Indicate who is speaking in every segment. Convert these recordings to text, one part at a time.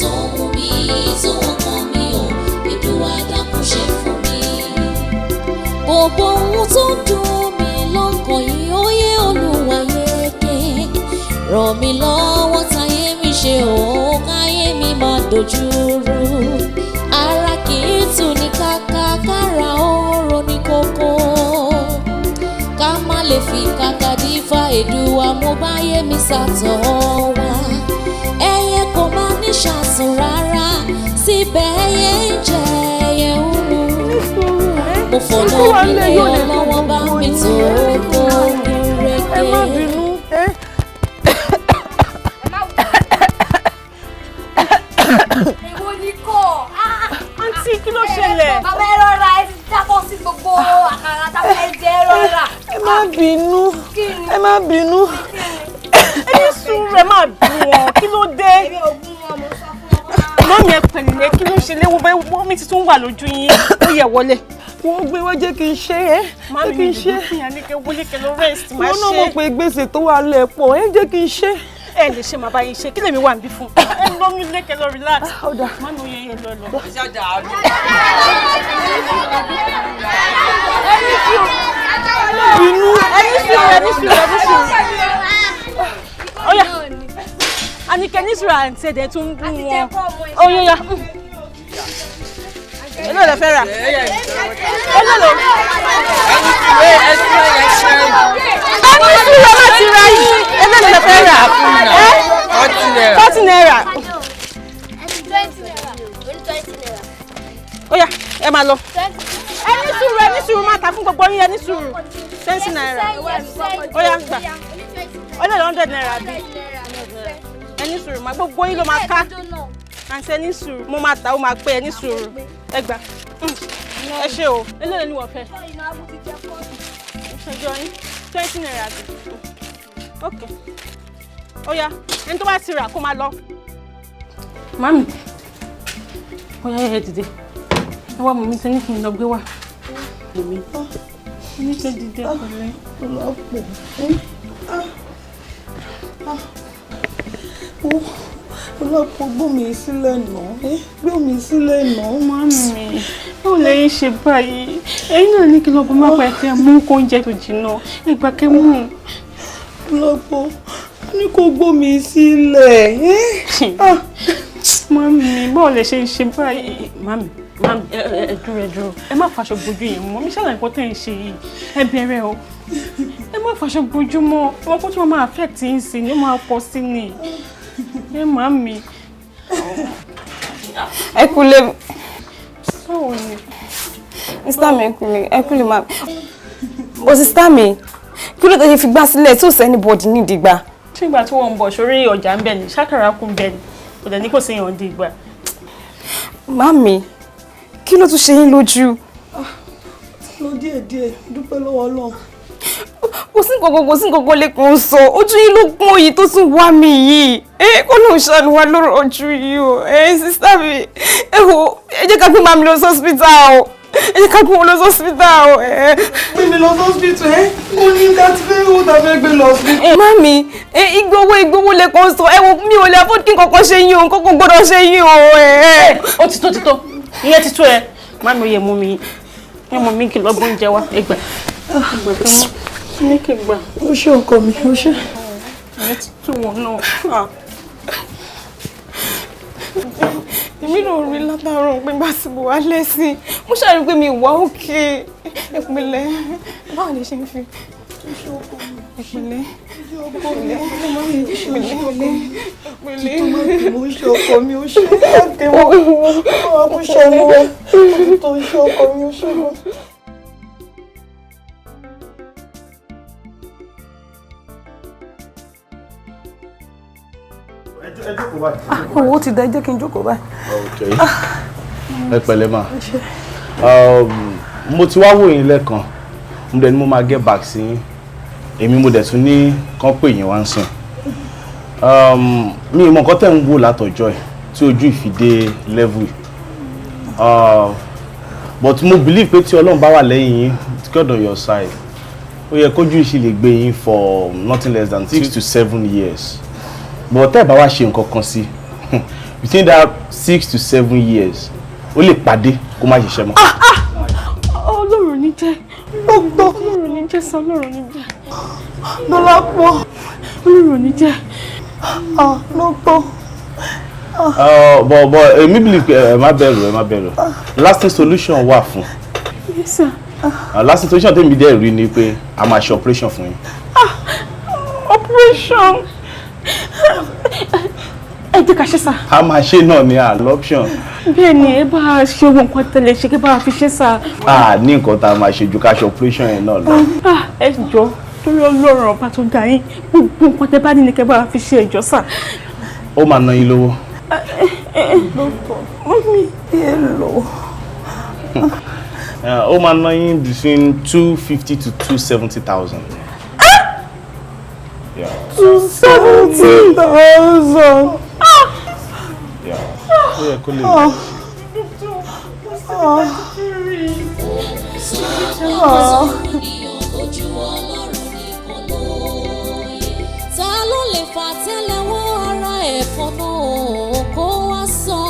Speaker 1: tó mú mi tó ọkàn mi ò Èdùà dákun ṣe fún mi. Gbogbo ohun tó dùn mí lọ́kàn yìí ó yé Olúwa yéké. Ràn mí lọ́wọ́ táyé mi ṣe òun káyé mi máa dojúrú. Ara kì í tù ní kàkà kára oró ní kókó. Ká má lè fi kàkà dífá Èdùà mo bá yé mi sàtọ̀ wá. Ẹyẹ kò má ní ṣàsùn rárá síbẹ̀ ẹyẹ ń jẹ ẹyẹ ń mu. Mo fọ̀nà mi lé ọlọ́wọ́ bá mi tó kó gúnrégé.
Speaker 2: Ẹ má bínú.
Speaker 3: Èwo ni kò?
Speaker 2: Àǹtí kí ló ṣẹlẹ̀?
Speaker 3: Bàbá ẹ rọra ẹ ti jábọ́ sí gbogbo àkàrà táwọn ẹ jẹ rọra.
Speaker 2: Ẹ má bínú. Ẹ má bínú. Ẹ ní sùúrù ẹ má dùn wọn. Kí ló dé?
Speaker 3: Èmi ò gún wọn, mo sọ fún wọn.
Speaker 2: Mọ́mí ẹ pẹ̀lẹ́ kí ló ṣe léwu bẹ́ẹ̀ wọ́n mi ti tún wà lójú yín. Ó yẹ wọlé. Wọ́n gbé wá jẹ́ kí n ṣe é. Jẹ́ kí n ṣe é. Ní kí n wọlé kí n lọ rest máa ṣe. Wọ́n náà mọ̀ pé gbèsè tó wà lẹ̀ pọ̀. Ẹ jẹ́ kí n ṣe é. Ẹ lè ṣe màá bá yín ṣe kí lèmi wà níbí fún. Ẹ lọ mi lékè lọ relax. Má mi ò yẹ yẹn lọ. Ẹni sùúrù. Oya. Àníkẹ́ ní sùúrù àǹtí ẹ̀dẹ̀ tún ń gún wọn. Oya. Èló lẹ fẹ́ rà? Èló lẹ? Ẹni sùúrù láti ra yìí. Èló lẹ fẹ́ rà? 40 naira.
Speaker 3: 20 naira.
Speaker 2: Oya, ẹ máa lọ. Ẹni sùúrù máa ta fún gbogbo yín ẹni sùúrù. 20 naira. Oya gbà. Ó lè 100 naira bí. Ẹni sùúrù máa gbogbo yín ló máa ká. Àǹtí ẹni sùúrù mo máa ta ó máa pé ẹni sùúrù. Ẹ gbà. Ẹ ṣé o. Èló ni wọ́n fẹ́? Ìṣẹ́jọ́ yín 20 naira bí. Okay. Oya, ẹni tó bá ti rà kó máa lọ. Mami. Oya ẹ dìde. Ẹ wá mọ̀mí tẹ́ ní kí n lọ gbé wá. Mọ̀mí. Ní ṣe dìde pẹ̀lẹ́.
Speaker 4: Ọlọ́pọ̀ gbómi sílẹ̀ náà. Gbómi sílẹ̀ náà.
Speaker 2: Mami. Ó lè yín ṣe báyìí. Ẹ̀yin náà ní kí lọ́gbọ́n má pa ẹ̀kẹ́ mú oúnjẹ tó jìnnà. Ìgbà kẹ́ mú.
Speaker 4: Ọlọ́pọ̀ ní kó gbómi sílẹ̀.
Speaker 2: Mami, báwo lẹ ṣe ń ṣe báyìí? Mami, ẹ dúró. Ẹ má faṣọ bojú yẹn mọ́. Mi ṣàlàyé nǹkan tẹ́ ń ṣe yìí. Ẹ bẹ̀rẹ̀ o. Ẹ má faṣọ bojú mọ́. Wọ́n kó tí wọ́n máa affect yín sí ni ó máa pọ̀ sí ni. Ẹ mami.
Speaker 5: Ẹ kúlé.
Speaker 2: Báwo ni?
Speaker 5: Sister mi ẹ kúlé ma. Bó sister mi, kí ló tẹ́ ṣe fi gbá sílẹ̀ tí ò sẹ́ni bọ́ọ̀dì ní ìdìgbà?
Speaker 2: Ṣé ìgbà tí wọ́n ń bọ̀ sórí ọjà ń bẹ̀ ni? Ṣákàrà kún bẹ̀ ni? Kò dẹ̀ ní kò sí èèyàn di ìgbà.
Speaker 5: Mami, kí ló tún ṣe yín lójú?
Speaker 4: Lọ díẹ̀díẹ̀, dúpẹ́ lọ́wọ́ Ọlọ́run.
Speaker 5: Kò sí nǹkan lẹ́kùn sọ. Ojú yín ló pọ́n yìí tó tún wá mi yìí. Kó ló ń ṣàánú wa lórí ojú yìí o. Sister mi, ẹ wo, ẹ jẹ́ ká gbé màmí lọ sí hospital o. Ẹ jẹ́ ká gbé wọn lọ sí hospital o.
Speaker 4: Gbé mi lọ sí hospital mo ní láti fẹ́ owó tá a fẹ́ gbé lọ hospital.
Speaker 5: Mami, igbówó lẹ́kùn sọ. Ẹ wo mi ò lè afford kí nǹkan ṣe yín o. Kọ́kọ́ gbọ́dọ̀ ṣe yín o.
Speaker 2: Ó ti tó. Ìyẹn ti tó ẹ. Mami ò yẹ mú mi. Ẹ mú mi kí lọ gbóúnjẹ wá. Ẹ gbà. Ní kí gbà.
Speaker 4: Ó ṣe ọkọ mi, ó ṣe.
Speaker 2: Ẹ ti tó wọn náà.
Speaker 5: Èmi náà rí látàárọ̀ pé bá ti bò wá lẹ́sìn. Mo ṣàrí pé mi wà òkè. Ìpínlẹ̀. Báwo ni ṣe ń fi? Ìpínlẹ̀.
Speaker 4: Mo ṣe ọkọ mi, ó ṣe. Ó ṣe ẹnu rẹ̀. Ó ṣe ọkọ mi, ó ṣe.
Speaker 5: Owó ti dá, jẹ́ kí n jókòó báyìí.
Speaker 6: Okay. Ẹ pẹ̀lẹ́ ma. Mo ti wá wò yín lẹ́kan. Mo dẹ̀ ní mo máa get back sí yín. Èmi mo dẹ̀ tún ní kán pè yín wá ń sìn. Mi ò mọ nǹkan tẹ́ ń wò látọjọ́ ẹ̀ tí ojú ìfìdé level. But mo believe pé tí Ọlọ́run bá wà lẹ́yìn yín, God on your side. Ó yẹ kójú ìṣì lè gbé yín for nothing less than 6 to 7 years. But tẹ́ ẹ bá wá ṣe nǹkan kan sí, between that 6 to 7 years ó lè pàdé kó má ṣiṣẹ́ mọ́.
Speaker 2: Ọlọ́run ní jẹ́ gbogbo Ọlọ́run ní jẹ́ sọ Ọlọ́run ní jẹ́
Speaker 4: Dọ́lápọ̀
Speaker 2: Ọlọ́run ní jẹ́
Speaker 4: lọ́pọ̀.
Speaker 6: But èmi believe pé ẹ má bẹ̀rù. Lasting solution wà fún.
Speaker 2: Yes sir.
Speaker 6: Lasting solution tèmi dẹ̀ rí ni pé a máa ṣe operation fún yín.
Speaker 2: Operation. Ẹ jẹ́ ká ṣe sá.
Speaker 6: A máa ṣe náà ní option.
Speaker 2: Bẹ́ẹ̀ ni ẹ bá ṣe ohun nǹkan tẹ́lẹ̀ ṣe kí bá fi ṣe sá.
Speaker 6: Ní nǹkan tá a máa ṣe ju ká ṣe operation yẹn náà lọ.
Speaker 2: Ẹ jọ̀ọ́ torí Ọlọ́run ọba tó dá yín gbogbo nǹkan tẹ́ bá ní ni kẹ́ bá fi ṣe ẹjọ́ sá.
Speaker 6: Ó máa ná yín lówó.
Speaker 4: Hello.
Speaker 6: Ó máa ná yín between 250 to 270,000.
Speaker 4: 270,000.
Speaker 6: Yeah. Ó yẹ kó lè.
Speaker 1: Ta ló lè fà tẹ́lẹ̀wọ́ ara ẹ̀fọn náà kó wá sọ?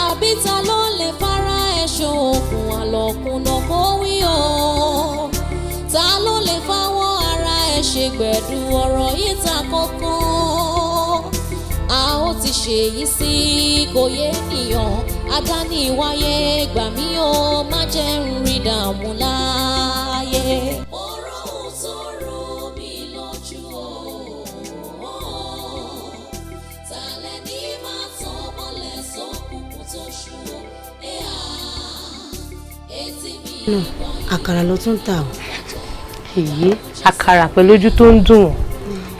Speaker 1: Àbí ta ló lè fara ẹ̀ṣọ́ òkun àlọ́kùnà kó wí o? Ta ló lè fáwọ́ ara ẹ̀ ṣe gbẹ̀dú ọ̀rọ̀ yìí ta kọ́kọ́? A ó ti ṣèyí sí kò yé ènìyàn adáníwáyé gbà mí o má jẹ́ ń rí dààmú láyé. Ọ̀rọ̀ ohun tó rú mi lójú o, tàlẹ́ ní máa tán mọ́lẹ̀ sókùnkùn tó ṣú o, etí mi ìbọn.
Speaker 7: Àkàrà ló tún tà o.
Speaker 8: Èyí àkàrà pẹ̀lú ojú tó ń dùn wọ́n.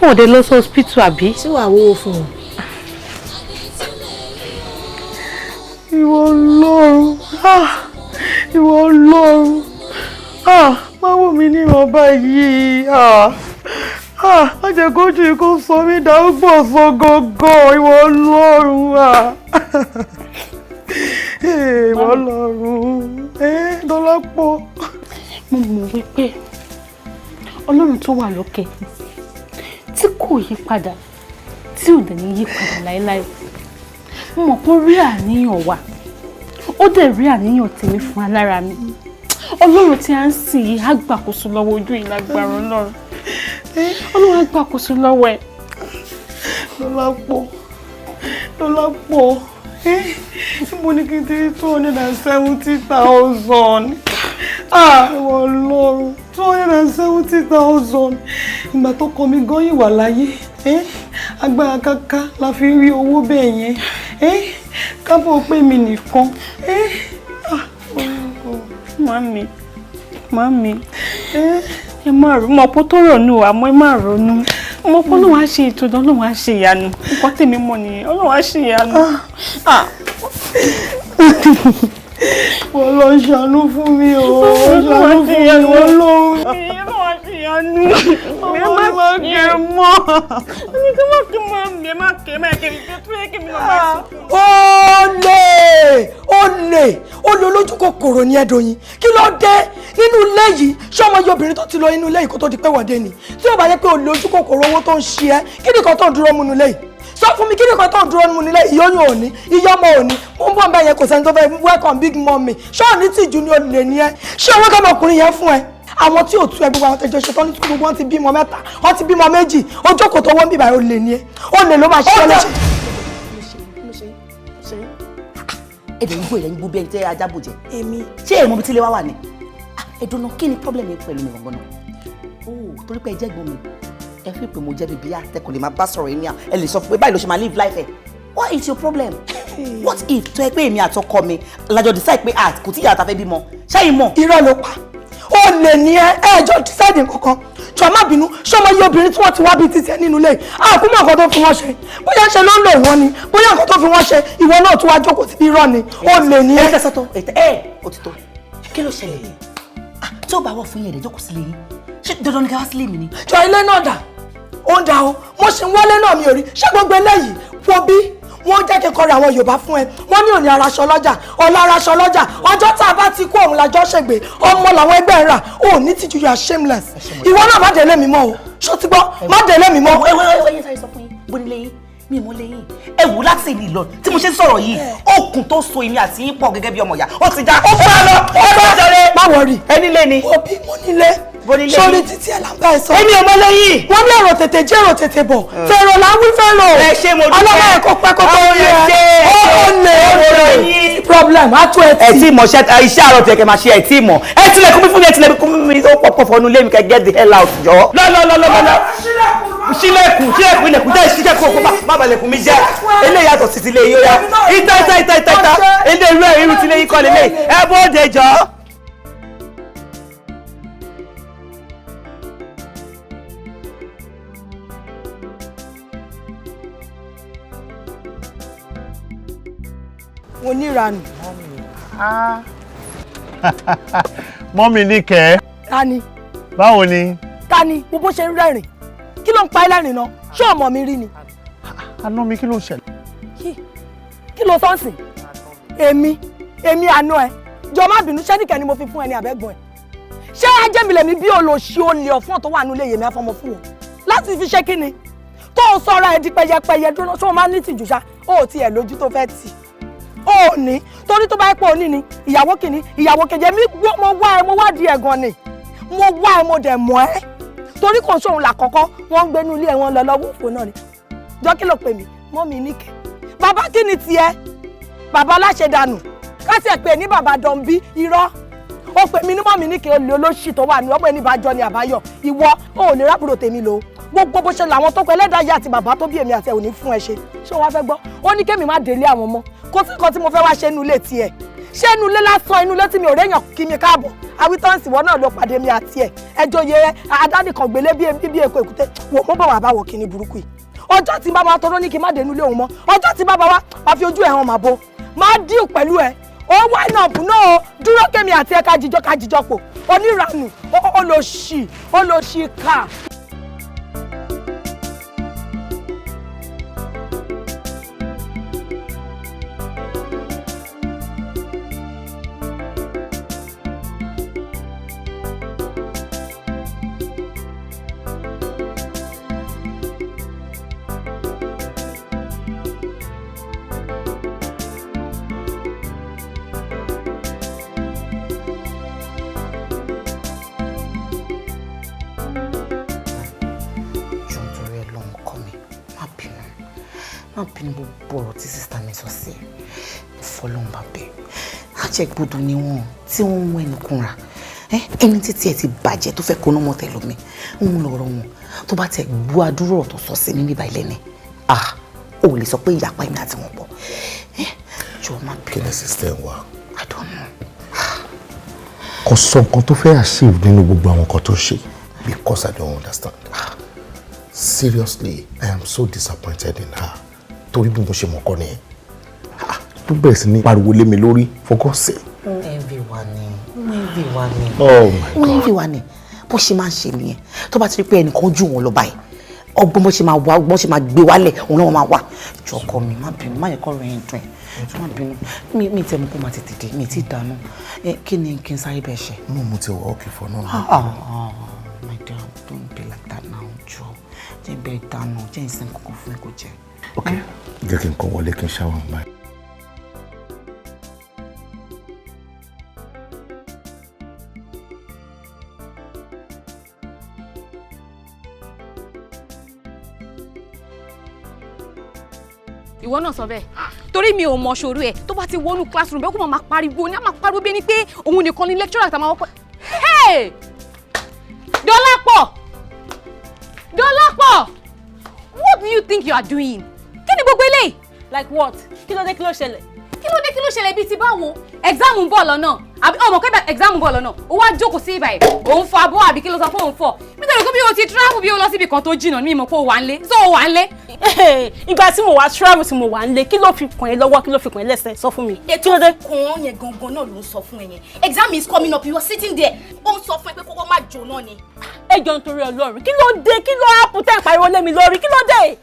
Speaker 8: Wọ́n ò dé lọ sí hospital àbí?
Speaker 7: Tí wàá wówó fún wọn.
Speaker 4: Ìwọ Ọlọ́run, ìwọ Ọlọ́run, má wò mí ní ìwọ̀nba yìí, má jẹ́ kójú ikú sọ mí darúgbó sọ gọ́gọ́, ìwọ Ọlọ́run, ìwọ Ọlọ́run, Dọ́lápọ̀.
Speaker 2: Mo mọ̀ wípé Ọlọ́run tó wà lókè tí kò yí padà tí ò dẹ̀ ní yí padà láéláé. Mo mọ̀ pé ó rí àníyàn wa ó dẹ̀ rí àníyàn tèmi fún alára mi. Ọlọ́run tí a ń sìn yìí á gbàkóso lọ́wọ́ ojú ìlágbára Ọlọ́run. Ọlọ́run á gbàkóso lọ́wọ́ ẹ̀.
Speaker 4: Dọ́lápọ̀, mo ní kí n ti rí 270,000. Ìwọ Ọlọ́run, 270,000. Ìgbà tó kọ mi gan yìí wà láyé. Agbára káká la fi rí owó bẹ́ẹ̀ yẹn. Kábọ̀ pé mi nìkan.
Speaker 2: Màmí, ẹ má ronú, mọ̀ pé tó ronú àmọ́ ẹ má ronú. Ọmọ pé Ọlọ́run á ṣe ètò ìdán, Ọlọ́run á ṣe ìyanu. Nǹkan tèmi mọ̀ nìyẹn, Ọlọ́run á ṣe ìyanu.
Speaker 4: Wọ́n lọ ṣàánú fún mi o. Ṣàánú fún mi Ọlọ́run.
Speaker 2: Ọlọ́run á ṣe ìyanu. Ẹ má kẹ́ mọ́. Ní kí wọ́n kí mọ́ mi, ẹ má kẹ́ tó yẹ kí mi lọ máa sọ.
Speaker 4: Olè olójú kòkòrò ni Ẹ̀dọ̀yìn. Kí ló dé nínú ilé yìí? Ṣé ọmọ yìí obìnrin tó ti lọ inú ilé yìí kó tó di pé wọ́dé ni? Tí ó bá yẹ pé olè ojú kòkòrò owó tó ń ṣe ẹ́, kí ni kan tó ń dúró múnú ilé yìí? Sọ fún mi kí ni kan tó ń dúró múnú ilé yìí? Ìyóyún òní, ìyá ọmọ òní, mo ń bọ̀ ń bẹ́ yẹn kò sẹ́ni tó fẹ́ welcome big mommy. Ṣé òní tìjú ni olè ni ẹ́? Ṣé owó kọ́mọkùnrin yẹn fún ẹ? Àwọn tí ò tú ẹ gbogbo àwọn tẹjọ ṣetán ní gbogbo wọn ti bímọ 3, wọn ti bímọ 2, ó jókòó tó wọ́n bíbá olè ni ẹ́. Olè ló máa ṣiṣẹ́ lẹ́sẹ̀.
Speaker 7: Èdè ń gbó ilẹ̀ ń gbó bí ẹni tẹ́ ajá bò jẹ́. Èmi. Ṣé èèmọ̀ bí tí ilé wa wà ni? Ẹ̀dùn náà kí ni problem yẹn pẹ̀lú mi gbọ̀ngàn náà? Torí pé ẹ jẹ́ gbọ́n mi. Ẹ fi pé mo jẹ́ bíbí àtẹkùn lè máa bá sọ̀rọ̀ ẹni à. Ẹ lè sọ fún pé báyìí ló ṣe máa live life ẹ̀. What is your problem? What if tó ẹ pé èmi àtọkọ mi lájọ decide pé kò tí ìyá ta fẹ́ bímọ? Ṣẹ́yìn mọ̀.
Speaker 4: Irọ́ ló pa. Olè ni ẹjọ́ decide nǹkankan. Jọ̀ọ́ má bínú, ṣọmọ yìí obìnrin tí wọ́n ti wá bí títí ẹ nínú ilé. Àkúmọ̀ nǹkan tó fi wọ́n ṣe. Bóyá ṣe ló ń lò wọ́n ni. Bóyá nǹkan tó fi wọ́n ṣe ìwọ náà tún wá jókòó síbi irọ́ ni. Olè ni ẹ.
Speaker 7: Ẹ tẹ́sán tó òtítọ́. Kí ló ṣẹlẹ̀ yìí? Tí ó bá wọ̀ fún yẹn ẹ̀dẹ̀ jókòó sílé yín. Ṣé dandan ni ká wá sílé mi ni?
Speaker 4: Jọ ilé náà dà. Ó ń da o. Mo ṣì ń wọlé náà mi ò rí. Ṣé gbogbo eléyìí wo bí? Wọ́n jẹ́ kí n kọrin àwọn Yorùbá fún ẹ. Wọ́n ní òní araṣọ lọ́jà, ọ̀la araṣọ lọ́jà. Ọjọ́ tá a bá ti kú òun lájọ́ ṣègbè. Ọmọ làwọn ẹgbẹ́ ń rà. Ó ní tìjú, you are shameless. Ìwọ náà má délé mi mọ́ o. Ṣó ti gbọ́? Má délé mi mọ́.
Speaker 7: Wẹ́yẹ sáré sọ fún yín. Bó nílé yín. mi mọ lẹ́yìn ẹ wò láti ìlú lọ tí mo ṣe sọ̀rọ̀ yìí okùn tó so èmi àti yín pọ̀ gẹ́gẹ́ bí ọmọ ìyá ó ti já ó bá lọ ó bá jọre
Speaker 4: má wọrí
Speaker 7: ẹni lé ni
Speaker 4: òbí mo nílé sórí títí ẹ̀ là ń bá ẹ sọ.
Speaker 7: èmi ò mọ lẹ́yìn.
Speaker 4: wọ́n ní èrò tètè jẹ́ èrò tètè bọ̀ fèrò là ń wí fèrò.
Speaker 7: ẹ ṣe mo dúpẹ́
Speaker 4: ọlọ́mọ ẹ̀kọ́ pẹ́ kó tó yẹ ó lè problem á tó ẹ tí.
Speaker 7: ẹ tí mọ̀ iṣẹ́ àrọ̀ tẹ̀kẹ̀ máa ṣe ẹ tí mọ̀ ẹ tilẹ̀kùn mi fún mi ẹ tilẹ̀kùn mi tó pọ̀ fọnú lé mi kẹ́ get the hell out jọ. lọ́lọ́lọ́lọ́lọ́ sílẹ̀kùn ilẹ̀kùn tẹ́ ṣíṣẹ́ kó kó má balẹ̀kùn mi jẹ́ eléyìí yàtọ̀ sí ti lè yí ó yá ìta eléyìí irú ti lè yí kọ́ lélẹ̀ ẹ bóde jọ.
Speaker 4: Oníranù.
Speaker 9: Mọ́mì ní kẹ́.
Speaker 4: Tani.
Speaker 9: Báwo ni?
Speaker 4: Tani mo bó ṣe ń rẹ́rìn kí ló ń pa ẹlẹ́rìn náà ṣé ọmọ mi rí ni.
Speaker 9: Àná mi kí ló ṣẹlẹ̀?
Speaker 4: Kí ló sọ́ọ̀sì? èmi àná ẹ jọ má bínú ṣẹ́nìkẹ́ ni mo fi fún ẹ ní àbẹ́gbọ̀n ẹ. ṣé ajẹ́milẹ̀ mi bí olóṣì olè ọ̀fọ́n tó wà nílé yèmí afọmọ fún wọn láti fi ṣe kí ni tó o sọ̀rọ̀ ẹ di pẹyẹpẹyẹ dúró ṣé o máa ní tìjú ṣá o ò tiẹ̀ lójú tó fẹ́ tì ó ní torí tó bá yẹ pé òní ni ìyàwó kìíní ìyàwó kejì mi mo wá di ẹ̀gàn ni mo wá ẹ mo dẹ̀ mọ́ ẹ́ torí kò sóhun làkọ́kọ́ wọ́n ń gbénú ilé ẹ̀ wọ́n lọ lọ́wọ́ òfò náà ni jọ kí ló pè mí mọ́ mi níkẹ́ bàbá kí ni tiẹ̀ bàbá aláṣẹ dànù káṣí ẹ̀ pé ní bàbá dọ̀nbí irọ́ ó pè mí ní mọ́ mi níkẹ́ olè olóṣì tó wà ní ọgbẹ́ ní ìbàjọ́ ni àbáyọ ìwọ ò lè rábùrò tèmi lò gbogbo bó ṣe làwọn tó pẹ́ lẹ́dàá yá àti bàbá tó bí èmi àti ẹ̀ ò ní fún ẹ ṣe ṣé wàá fẹ́ gbọ́ ó ní kémi má délé àwọn ọmọ kò sí nǹkan tí mo fẹ́ wá ṣe inú ilé tiẹ̀ ṣé inú ilé lásán inú ilé tí mi ò réyàn kí mi káàbọ̀ awítọ́ǹsì wọn náà ló pàdé mi àti ẹ̀ ẹjọ́ yẹ adánìkan gbélé bí èkó èkúté wò mo bọ̀ wá báwọ̀ kíní burúkú yìí ọjọ́ tí bàbá tọrọ ní kí n má dé inú ilé òun mọ́ ọjọ́ tí bàbá wa máa fi ojú ẹ̀ hàn máa bo máa díù pẹ̀lú ẹ̀ ó wá iná ọ̀bùn náà dúró kémi àti ẹ̀ kájíjọ́ pọ̀ oníranù olóṣì ká.
Speaker 7: Gbogbo ọ̀rọ̀ tí sísá mi sọ sí fọlọ́nba bẹ́ẹ̀ àjẹgbodò ni wọn tí wọ́n ń wọ ẹnu kúnra ẹni títí ẹ ti bàjẹ́ tó fẹ́ kóná mọ́ tẹ̀lómi ń lọ́rọ̀ wọn tó bá tẹ̀ gbọ́ àdúrà ọ̀tọ̀ sọ sí ní bíbá ilé ni ò lè sọ pé ìyapa èmi àti wọn pọ̀ jọ má bí.
Speaker 10: kí ni sísá wa.
Speaker 7: I don't know.
Speaker 10: kò sọ nǹkan tó fẹ́ achieve nínú gbogbo àwọn nǹkan tó ṣe because I don't understand. Seriously, I am so disappointed in her. Torí bí mo ṣe mọ̀ kọ́ nìyẹn tó bẹ̀rẹ̀ sí ní pariwo lé mi lórí for God's sake.
Speaker 7: everyone
Speaker 10: Oh my God.
Speaker 7: everyone bó ṣe máa ń ṣe nìyẹn tó bá ti rí pé ẹnìkan jù wọn lọ báyìí ọgbọ́n bó ṣe máa wá bó ṣe máa gbé wálẹ̀ òun náà máa wà jọkọ mi má bínú má yẹ kọ́ rẹ̀ ń dùn ẹ̀ má bínú mi tẹ́ mo kó máa tètè dé mi ti dáná kí ni kí n sáré bẹ́ẹ̀ ṣe.
Speaker 10: no mo ti wọ okay for now.
Speaker 7: My dear, don't be like that now jọ jẹ́ bẹ́ẹ̀ dáná jẹ́ ìsìn kankan fún ẹ kò jẹ́.
Speaker 10: Okay, jẹ́ kí n kọ́ wọlé kí n ṣáwà ń báyìí.
Speaker 3: ìwọ náà sọ bẹ́ẹ̀ torí mi ò mọ ṣòro ẹ tó bá ti wọnú classroom bẹ́ẹ̀ kó máa pariwo ní a máa pariwo bí ẹni pé òun nìkan ni lecturer àtàwọn ọkọ. Hey! Dọ́lápọ̀! What do you think you are doing? Kí ni gbogbo eléyìí?
Speaker 2: Like what? Kí ló dé kí ló ṣẹlẹ̀?
Speaker 3: Kí ló ṣẹlẹ̀ bíi ti báwo? Exam ń bọ̀ lọ́nà. Àbí ọmọ kẹ́bẹ̀ exam ń bọ̀ lọ́nà. Ó wá jókòó sí ibà yìí. Òun fọ abọ́ àbí kí ló sọ fún òun fọ. Nítorí pé bí o ti travel bí o lọ síbi kan tó jìnnà ní ìmọ̀ pé o wà ń lé. So o wà ń lé.
Speaker 2: Ìgbà tí mo wá travel tí mo wà ń lé kí ló fi kàn ẹ́ lọ́wọ́ kí ló fi kàn ẹ́ lẹ́sẹ̀ sọ fún mi.
Speaker 3: Ètò kan yẹn gangan náà ló ń sọ fún ẹ yẹn. Exam is coming up, you are sitting there. Ó ń sọ fún ẹ pé kókó má jò náà ni.
Speaker 2: Ẹ jọ nítorí Ọlọ́run kí ló dé kí ló hápù tẹ́ ìpariwo lé mi lórí kí ló dé?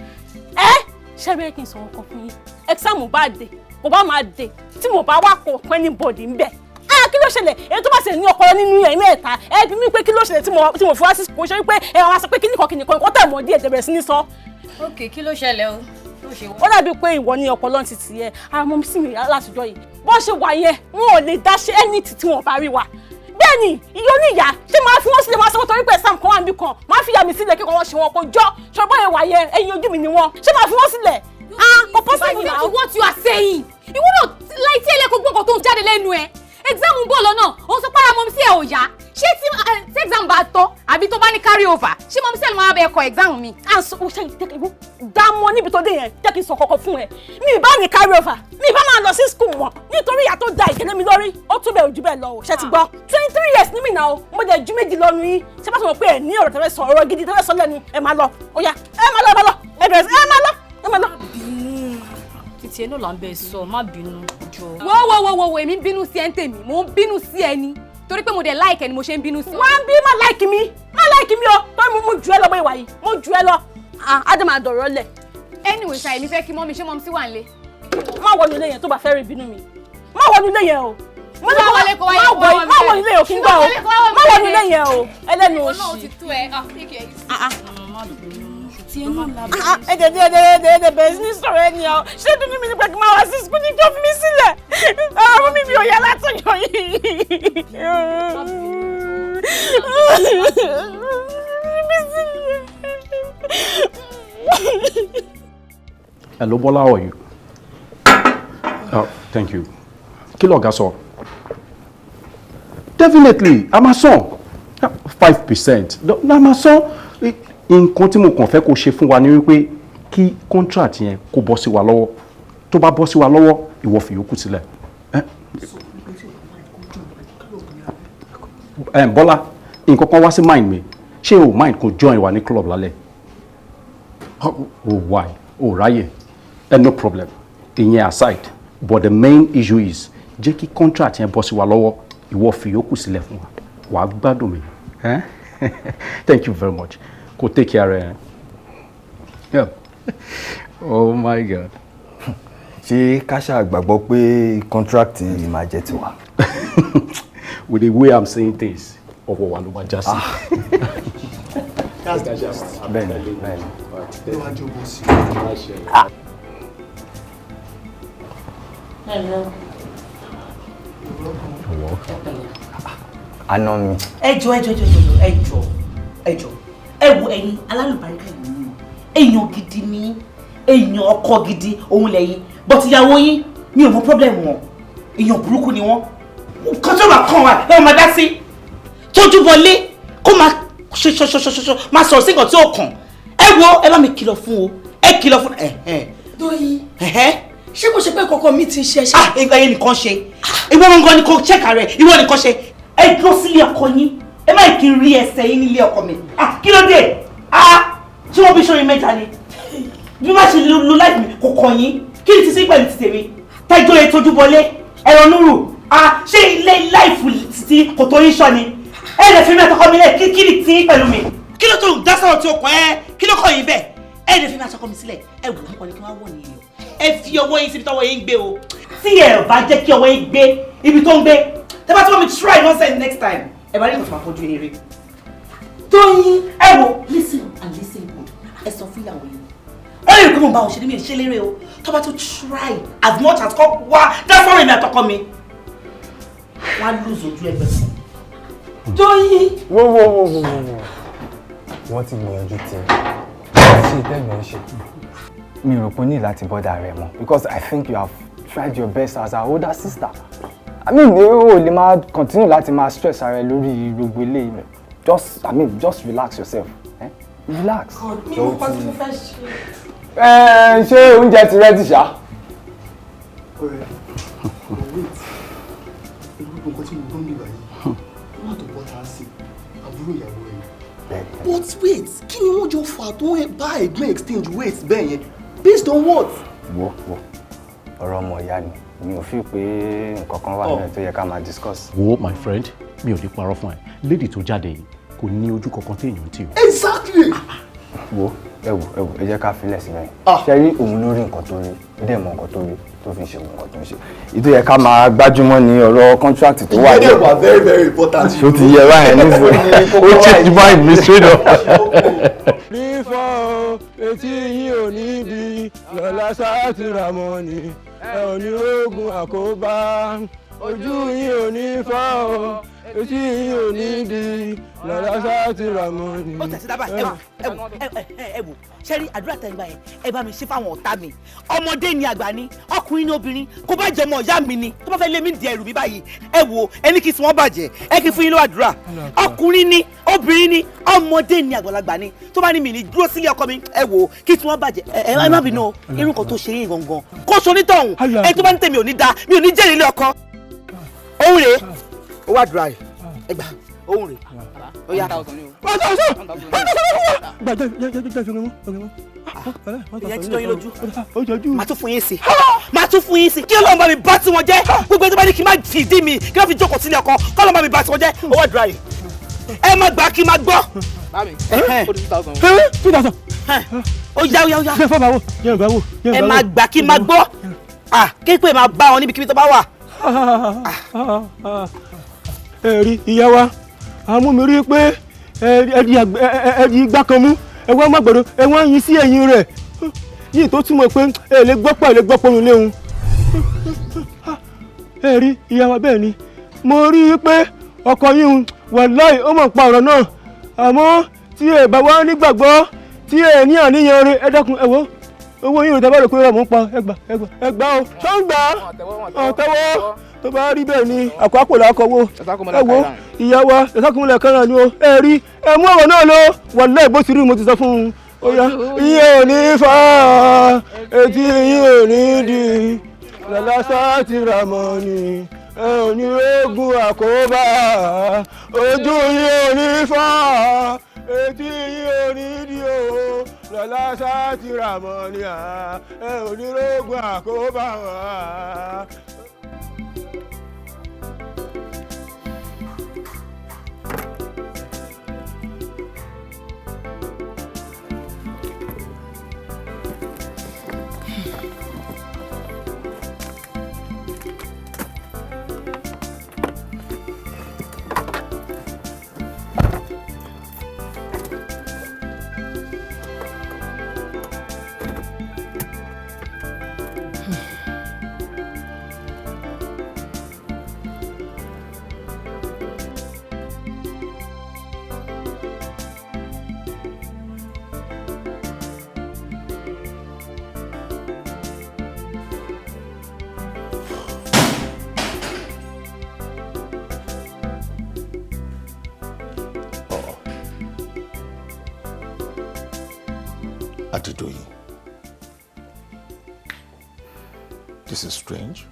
Speaker 2: Ṣé bẹ́ẹ̀ kí n sọ ọkọ fún yín? Exam bá dé kò bá máa dé tí mo bá wà kó pẹ́ ní bọ̀dì ń bẹ̀. Kí ló ṣẹlẹ̀ èyí tó bá ṣe ní ọpọlọ nínú ẹ̀mí ẹ̀ta ẹ bí mi pé kí ló ṣẹlẹ̀ tí mo fi wá sí kò ṣe wípé ẹ wá sọ pé kíníkan kò tẹ̀ mọ́ díẹ̀ tẹ̀bẹ̀rẹ̀ sí ní sọ.
Speaker 3: Ok, kí ló ṣẹlẹ̀ o?
Speaker 2: ó dàbí pé ìwọ ní ọpọlọ ti tiẹ̀ ara mọ́ mi sí mi látijọ́ yìí bó ṣe wà yẹn wọn ò lè dá ṣe ẹnìtì tí wọn bá rí wa bẹ́ẹ̀ ni ìyá oníyà ṣé máa fi wọ́n sílẹ̀ máa sọ torí pé Sam kan wà níbí kan máa fi yà mí sílẹ̀ kíkọ́ wọn ṣe wọn kò jọ ṣọgbọ́n yẹn wà yẹn ẹ̀yin ojú mi ni wọn ṣé máa fi wọ́n sílẹ̀ kò possible now.
Speaker 3: What you are saying ìwọ náà láì tí ẹlẹ́kọ̀ọ́ gbọ́ngàn tó ń jáde lẹ́nu ẹ̀ exam ń bọ̀ lọ́nà òun sọ pàrọ̀ mọ́mísí ẹ̀ ò yá ṣé tí exam bá tọ́ àbí tó bá ní carry over ṣé mọ́mísí ẹ̀ ló máa bẹ ẹ̀kọ́ exam mi.
Speaker 2: à ń sọ o ṣe ìdẹ́kẹ̀wò dámọ́ níbi tó dé yẹn jẹ́ kí n sọ kọ́kọ́ fún ẹ mi ì bá ní carry over mi ì bá máa lọ sí school wọn nítorí ìyá tó da ìkẹ́lẹ́ mi lórí ó tún bẹ̀ ojú bẹ́ẹ̀ lọ o ṣe ti gbọ́ 23 years ní mi náà o mo jẹ́ ju méjì lọ́nu yín ṣé bá sọ pé ẹ ní ọ̀rọ̀ tẹ́lẹ̀ sọ ọ̀rọ̀ gidi tẹ́lẹ̀ sọ lẹ́nu ẹ máa lọ ó yá ẹ máa lọ ẹ bẹ̀rẹ̀ sí ẹ máa lọ.
Speaker 3: títí ẹ náà là ń bẹ sọ má bínú jọ. wo èmi ń bínú sí ẹ ń tèmi mò ń bínú sí ẹ ni torí pé mo dẹ̀ like ẹ ni mo ṣe ń bínú sí.
Speaker 2: wọ́n bí má like mi o torí mo ju ẹ lọ bó ìwà yìí mo ju ẹ lọ ádámù àdọ̀rọ̀ lẹ̀.
Speaker 3: anyway ṣáà èmi fẹ́ kí mọ́mi ṣé mọ́mi sí wà ń lé.
Speaker 2: má wọnú ilé yẹn tó bá fẹ́ rí bínú mi má wọnú ilé yẹn o.
Speaker 3: má
Speaker 2: wọnú ilé yẹn o kí n gbà o má wọnú ilé yẹn o ẹlẹ́nu òṣì. ẹ̀ẹ́dẹ̀ bẹ̀rẹ̀ sí ní sọ̀rọ̀ ẹni ọ ṣé dúdú mi ní pé kí n máa wá sí skul ní kí o fi mi sílẹ̀ ọmọ mi ò yá látọ̀yọ̀ yìí.
Speaker 11: Hello, Bola, how are you? Oh, thank you. Kí lọ̀gá sọ? Definitely, a máa san 5%. A máa san. Nǹkan tí mo kàn fẹ́ kó ṣe fún wa ni wípé kí contract yẹn kó bọ́ sí wa lọ́wọ́. Tó bá bọ́ sí wa lọ́wọ́, ìwọ fi yòókù sílẹ̀. Bọ́lá, nǹkan kan wá sí mind mi. Ṣé o mind kó join wa ní club lálẹ́? Oh, why? Oh, ráyè. No problem. Ìyẹn aside. But the main issue is jẹ́ kí contract yẹn bọ́ sí wa lọ́wọ́, ìwọ fi yòókù sílẹ̀ fún wa. Wàá gbádùn mi. Thank you very much. Go take care. Yeah. Oh my God.
Speaker 12: Ṣé Kasha gbàgbọ́ pé contract yìí máa jẹ́ tiwa?
Speaker 11: With the way I'm saying things, ọwọ́ wa ló máa já sí.
Speaker 12: That's the just. Bẹ́ẹ̀ni.
Speaker 7: Hello.
Speaker 12: Àná mi.
Speaker 7: Ẹ jọ̀ọ́. Ẹ wo ẹ̀yin alálùbáríkà yìí èèyàn gidi ni èèyàn ọkọ gidi òun lẹ́yìn but ìyàwó yín mi ò mọ problem wọn èèyàn burúkú ni wọ́n nǹkan tó bá kàn wá ẹ máa dá sí tójú bọlé kó máa ṣoṣoṣoṣoṣo máa sọ̀rọ̀ sí nǹkan tí ó kàn ẹ wo ẹ bá mi kìlọ̀ fún o ẹ kìlọ̀ fún
Speaker 4: Dóyin ṣé kò ṣe pé kọ́kọ́ mi ti ṣe ṣe.
Speaker 7: ìgbà yẹn nìkan ṣe ìwọ nǹkan ni kò check rẹ ìwọ nìkan ṣe ẹ dúró sílé ọkọ yín ẹ má kí n rí ẹsẹ̀ yín nílé ọkọ mi kí ló dé tí wọ́n bí sórí mẹ́ta ni bí má ṣe lo láìpẹ́ mi kò kàn yín kí ni ti sí pẹ̀lú ti tèmi tẹ́jọ́ yẹn tójú bọlé ẹ̀rọ núrù ṣé ilé láìfù ti kò tó yín sọ ni ẹ lè fi mi àtọkọ mi lẹ̀ kí ni ti pẹ̀lú mi kí ló tó dá sọ̀rọ̀ tí o kàn kí ló kàn yín bẹ́ẹ̀ ẹ lè fi mi àtọkọ mi sílẹ̀ ẹ wò ó ní kí wọ́n wọ̀ nìyẹn ẹ fi ọwọ́ yín síbi tọ́wọ́ yín gbé o tí ẹ bá jẹ́ kí ọwọ́ yín gbé ibi tó ń gbé tẹ́ bá tí wọ́n mi try nonsense next time ẹ bá rí ìtọ́sí máa fojú eré. Tóyin ẹ wo listen and listen good ẹ sọ fún ìyàwó yìí ó lè rí pé mo bá òṣèré mi ò ṣe lérè o tó bá tó try as much as kọ́ wá dáfọ́rọ̀ èmi àtọkọ mi wá lose ojú ẹgbẹ́ fún. Tóyin.
Speaker 12: Wọ́n ti gbìyànjú tí ṣe tẹ́lẹ̀ ń ṣe. Mi rò pé ní láti bọ́dà rẹ̀ mọ́ because I think you have tried your best as our older sister. I mean, o lè máa continue láti máa stress ara ẹ lórí gbogbo eléyìí. Just relax yourself. Relax.
Speaker 4: Mi ò kọ́ tí mo fẹ́ ṣe.
Speaker 12: Ṣé oúnjẹ ti ready ṣá?
Speaker 10: Ọ̀rẹ́, wait. Gbogbo nǹkan tí mo gbọ́ mi báyìí, wọ́n á tó bọ́ ta sí àbúrò ìyàwó ẹ̀. But wait, kí ni wọ́n jọ fà tó bá ẹ̀gbọ́n exchange weight bẹ́ẹ̀ yẹn? Based on what?
Speaker 12: Wo ọ̀rọ̀ ọmọ ìyá ni mi ò fi pé nǹkan kan wà nílẹ̀ tó yẹ ká máa discuss.
Speaker 11: Wo my friend, mi ò ní parọ́ fún ẹ. Lady tó jáde yìí kò ní ojú kankan tí èèyàn ń tì o.
Speaker 10: Exactly.
Speaker 12: Wo ẹ wò ẹ jẹ́ ká filẹ̀ sílẹ̀ ṣe rí òun lórí nǹkan tó rí dẹ̀ mọ nǹkan tó rí tó fi ṣe nǹkan tó ń ṣe ìtò yẹ ká máa gbájúmọ́ ní ọ̀rọ̀ contract tó wà
Speaker 10: ìyẹn wà very very important.
Speaker 12: ṣó ti yẹ báyìí nísìnyí ó change mind mi straight up.
Speaker 13: nífọ̀ etí yín ò ní di lọ́lá sáàtì ramọ́ni ẹ ò ní oògùn àkóbá ojú yín ò ní fọ́ etí yín ò ní di lọ́lá sáàtì ramọ́ni.
Speaker 7: ó tẹ̀sí dábàá ẹ wò ṣé rí àdúrà tẹ̀ ń gbà yẹn ẹ bá mi ṣe fáwọn ọ̀tá mi ọmọdé ni àgbà ni ọkùnrin ní obìnrin kó bá jẹ ọmọ ìyá mi ni tó bá fẹ́ lé mi di ẹrù mi báyìí ẹ wò ẹni kí tí wọ́n bàjẹ́ ẹ kí fún yín ló àdúrà ọkùnrin ni obìnrin ni ọmọdé ni àgbàlagbà ni tó bá ní mi ní dúró sílé ọkọ mi ẹ wò kí tí wọ́n bàjẹ́ ẹ má bínú irú nǹkan tó ṣe yín gangan kó so nítọ̀hún ẹ tó bá ní tèmi ò ní da mi ò ní jẹ́rìí ilé ọkọ òun rèé ó wà àdúrà yìí ẹ gbà òun rèé ó yá. ìyẹn ti dán yín lójú máa tún fún yín sí kí Ọlọ́run bá mi bá tí wọn jẹ́ gbogbo ẹni tó bá ní kí n má fi ìdí mi kí wọ́n fi jókòó sílé ọkọ kí Ọlọ́run bá mi bá tí wọn jẹ́ owó àdúrà yìí ẹ má gbà kí n má gbọ́. ó yá ẹ má gbà kí n má gbọ́ kéèpé máa bá wọn níbikíbi tó bá wà.
Speaker 13: ẹ rí ìyá wa àmú mi rí pé ẹ̀ẹ́dì igbá kan mú ẹ̀wọ́n má gbọ́dọ̀ ẹ̀wọ́n yín sí ẹ̀yìn rẹ̀ yìí tó túmọ̀ pé ẹ lè gbọ́ pọ̀ léwu. ẹ rí ìyá wa bẹ́ẹ̀ ni mo rí i pé ọkọ yín wàláì ó mọ̀ pa ọ̀rọ̀ náà àmọ́ tí ẹ bá wá nígbàgbọ́ tí ẹ ní àníyàn rẹ̀ ẹ dákun ẹ wò owó yín ò tẹ́ bá rò pé ọmọ ń pa ẹgbà o ṣọ́ngbà ọ̀tẹ́wọ́ tó bá rí bẹ́ẹ̀ ni àkọ́kọ́ làákọ́wọ́ ẹ wo ìyá wa ẹ̀sákùnmọ́lẹ̀ kan náà ni ó ẹ rí ẹ mú ọ̀rọ̀ náà lọ wàláì bó ti rí mo ti sọ fún un ó yá ìyẹn ò ní fà á etí ìyẹn ò ní di lọ́lá sáàtì ramọ́ni ẹ ò ní oògùn àkóbá ojú ìyẹn ò ní fà á etí ìyẹn ò ní di o lọ́lá sáàtì ramọ́ni ẹ ò ní oògùn àkóbá.
Speaker 10: Adedoyin, this is strange.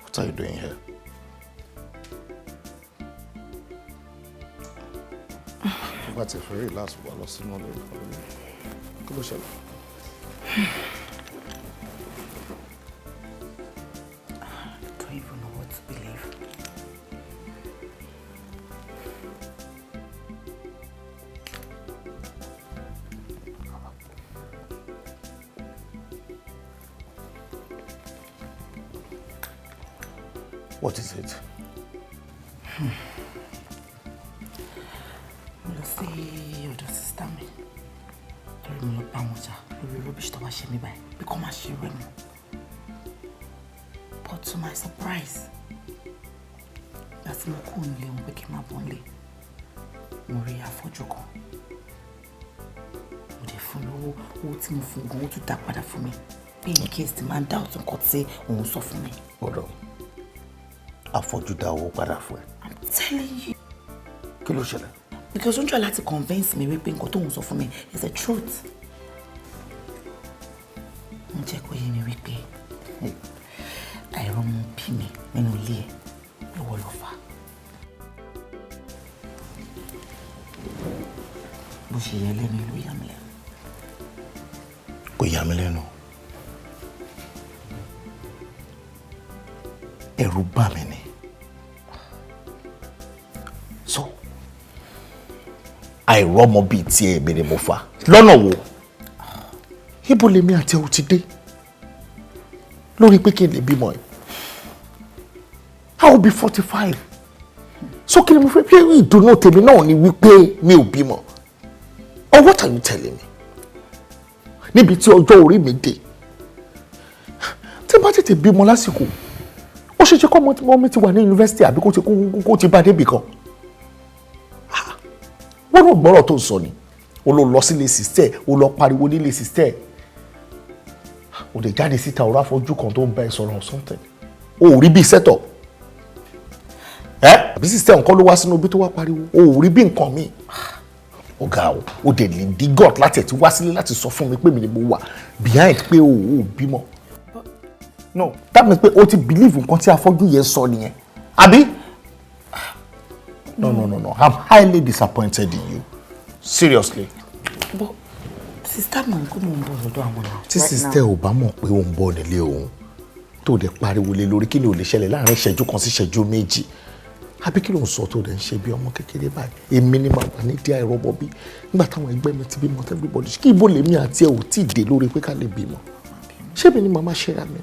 Speaker 10: What are you doing here? What's it for you? Last one, lost in all the Come on, Shelly.
Speaker 7: I don't even know what to believe.
Speaker 10: What is it?
Speaker 7: Mo lọ sí ọ̀dọ̀ sísítà mi. Torí mo lọ bá wọn jà lórí rubbish tó wá ṣe mí báyìí bí kò máa ṣe rẹ̀ mọ́. But to my surprise, láti mo kú nílé wọn pé kí n máa bọ́ nílé, mo rí afọ́jú kan. Mo dẹ̀ fún lówó, owó tí mo fún gan, ó tún dá padà fún mi. Bí in case ti máa ń dá ọ̀tún nǹkan tí òun sọ fún mi.
Speaker 10: Ọ̀dọ̀. Afọ́jú dá owó padà fún ẹ.
Speaker 7: I'm telling you.
Speaker 10: Kí ló ṣẹlẹ̀?
Speaker 7: Because ó ń try láti convince mi wípé nǹkan tóun sọ fún mi is the truth. Mo jẹ́ kó yé mi wípé àìrọ́mọ bí mi nínú ilé ẹ̀ lọ́wọ́ ló fà. Bó ṣe yẹ lẹ́nu ló yà mí lẹ́nu.
Speaker 10: Kò yà mí lẹ́nu. Ẹ̀rù bà mí ni. So,
Speaker 14: àìrọ́mọ bíi tiẹ̀ èmi mo fà lọ́nà wo ibo lèmi àti ẹ̀ ò ti dé lórí pé kí n lè bímọ ẹ̀ I will be 45 so kí ni mo fẹ́ pé ìdùnnú tèmi náà ni wípé mi ò bímọ or what are you telling me níbi tí ọjọ́ orí mi dé tí bá tètè bímọ lásìkò ó ṣe ṣe kọ́ ọmọ mi ti wà ní yunifásitì àbí kó ti bá débì kan wọ́n náà gbọ́rọ̀ tó ń sọ ni o lọ sílé sísẹ́ o lọ pariwo nílé sísẹ́ o lè jáde síta ọ̀rọ̀ àfọ́jú kan tó ń bá ẹ sọ̀rọ̀ something o ò rí bí sẹ́tọ̀ àbí sísẹ́ nǹkan ló wá sínú ibi tó wá pariwo o ò rí bí nǹkan mi ọ̀gá o dẹ̀ lè dí god láti ẹ̀ tí wá sílé láti sọ fún mi pé mi ni mo wà behind pé o ò bímọ no that means pé o ti believe nǹkan tí afọ́jú yẹn sọ nìyẹn àbí. No. I'm highly disappointed in you. Seriously.
Speaker 7: But sister mi kò mọ̀ ń bọ̀ lọ́dọ̀ àwọn náà.
Speaker 14: Tí sister ò bá mọ̀ pé òun bọ̀ nílé òun tó dẹ̀ pariwo lé lórí kí ni ò lè ṣẹlẹ̀ láàrin ìṣẹ́jú kan sí ìṣẹ́jú méjì. Àbí kí ló ń sọ tó dẹ̀ ń ṣe bí ọmọ kékeré báyìí? Èmi ni màá wà ní díẹ̀ àìrọ́bọ bí nígbà táwọn ẹgbẹ́ mi ti bímọ everybody kí ibo lèmi àti ẹ̀ ò tí ì dé lórí pé ká lè bímọ. Ṣé mi ni màmá ṣe ra mi?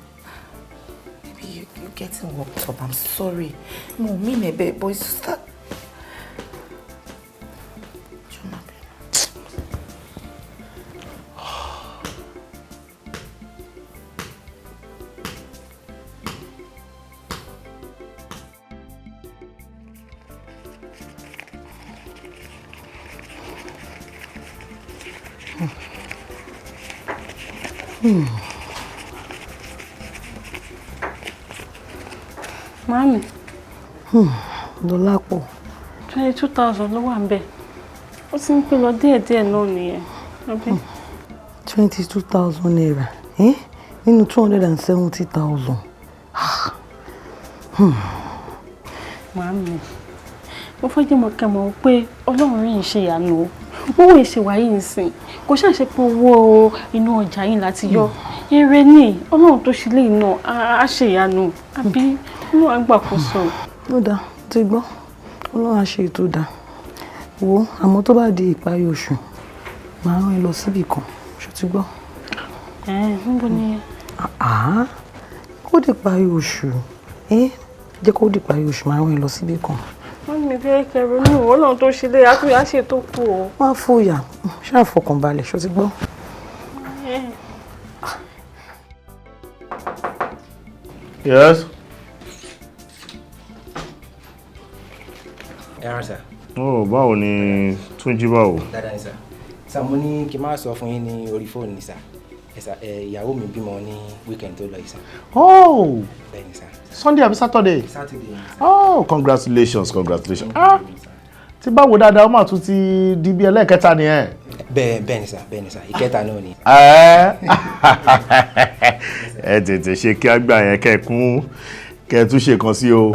Speaker 7: Baby, you're getting worked up. I'm sorry. No, me maybe, but sister.
Speaker 2: Mami.
Speaker 4: Dọ́lápọ̀.
Speaker 2: 22,000 ló wà ń bẹ̀. Ó ti ń pè lọ díẹ̀díẹ̀ náà nìyẹn.
Speaker 4: 22,000 naira. Nínú 270,000.
Speaker 2: Mami, mo fẹ́ jẹ́ mọ̀ kẹ́mọ̀ pé Ọlọ́run rí ìṣe ìyanu o. Owó ìṣèwà yìí ń sìn. Kò ṣàṣe pé owó inú ọjà yìí láti yọ. Èrè ni Ọlọ́run tó ṣe lé iná á ṣe ìyanu. Àbí Ọlọ́run á gbàkóso.
Speaker 4: Ó dáa, ti gbọ́. Ọlọ́run á ṣe ètò dáa. Wo àmọ́ tó bá di ìparí oṣù màá rán ẹ lọ síbì kan. Ṣó ti gbọ́?
Speaker 2: Níbo ni?
Speaker 4: Kó di ìparí oṣù. Jẹ́ kó di ìparí oṣù màá rán ẹ lọ síbì kan.
Speaker 2: Wọ́n mi fẹ́ kẹrù ní Ọlọ́run tó ṣe lé á ṣe tó kù o.
Speaker 4: Má fòyà, ṣáà fọkànbalẹ̀. Ṣó ti gbọ́?
Speaker 6: Yes.
Speaker 15: Sir.
Speaker 6: Oh, báwo ni Túnjí báwo?
Speaker 15: Dáadáa ni sir. Sir, mo ní kí n má sọ fún yín ní orí fóònù ni sir. Ìyàwó mi bímọ ní weekend tó lọ yìí sir.
Speaker 6: Oh.
Speaker 15: Bẹ́ẹ̀ni sir.
Speaker 6: Sunday àbí Saturday?
Speaker 15: Saturday.
Speaker 6: Oh, congratulations. Tí báwo dáadáa ó mà tún ti di bí ẹlẹ́ẹ̀kẹta nìyẹn.
Speaker 15: Bẹ́ẹ̀ni sir. Ìkẹta náà ni.
Speaker 6: Ẹ tètè ṣe kí á gbà yẹn kẹ́kún kẹ́ tún ṣe kan sí o.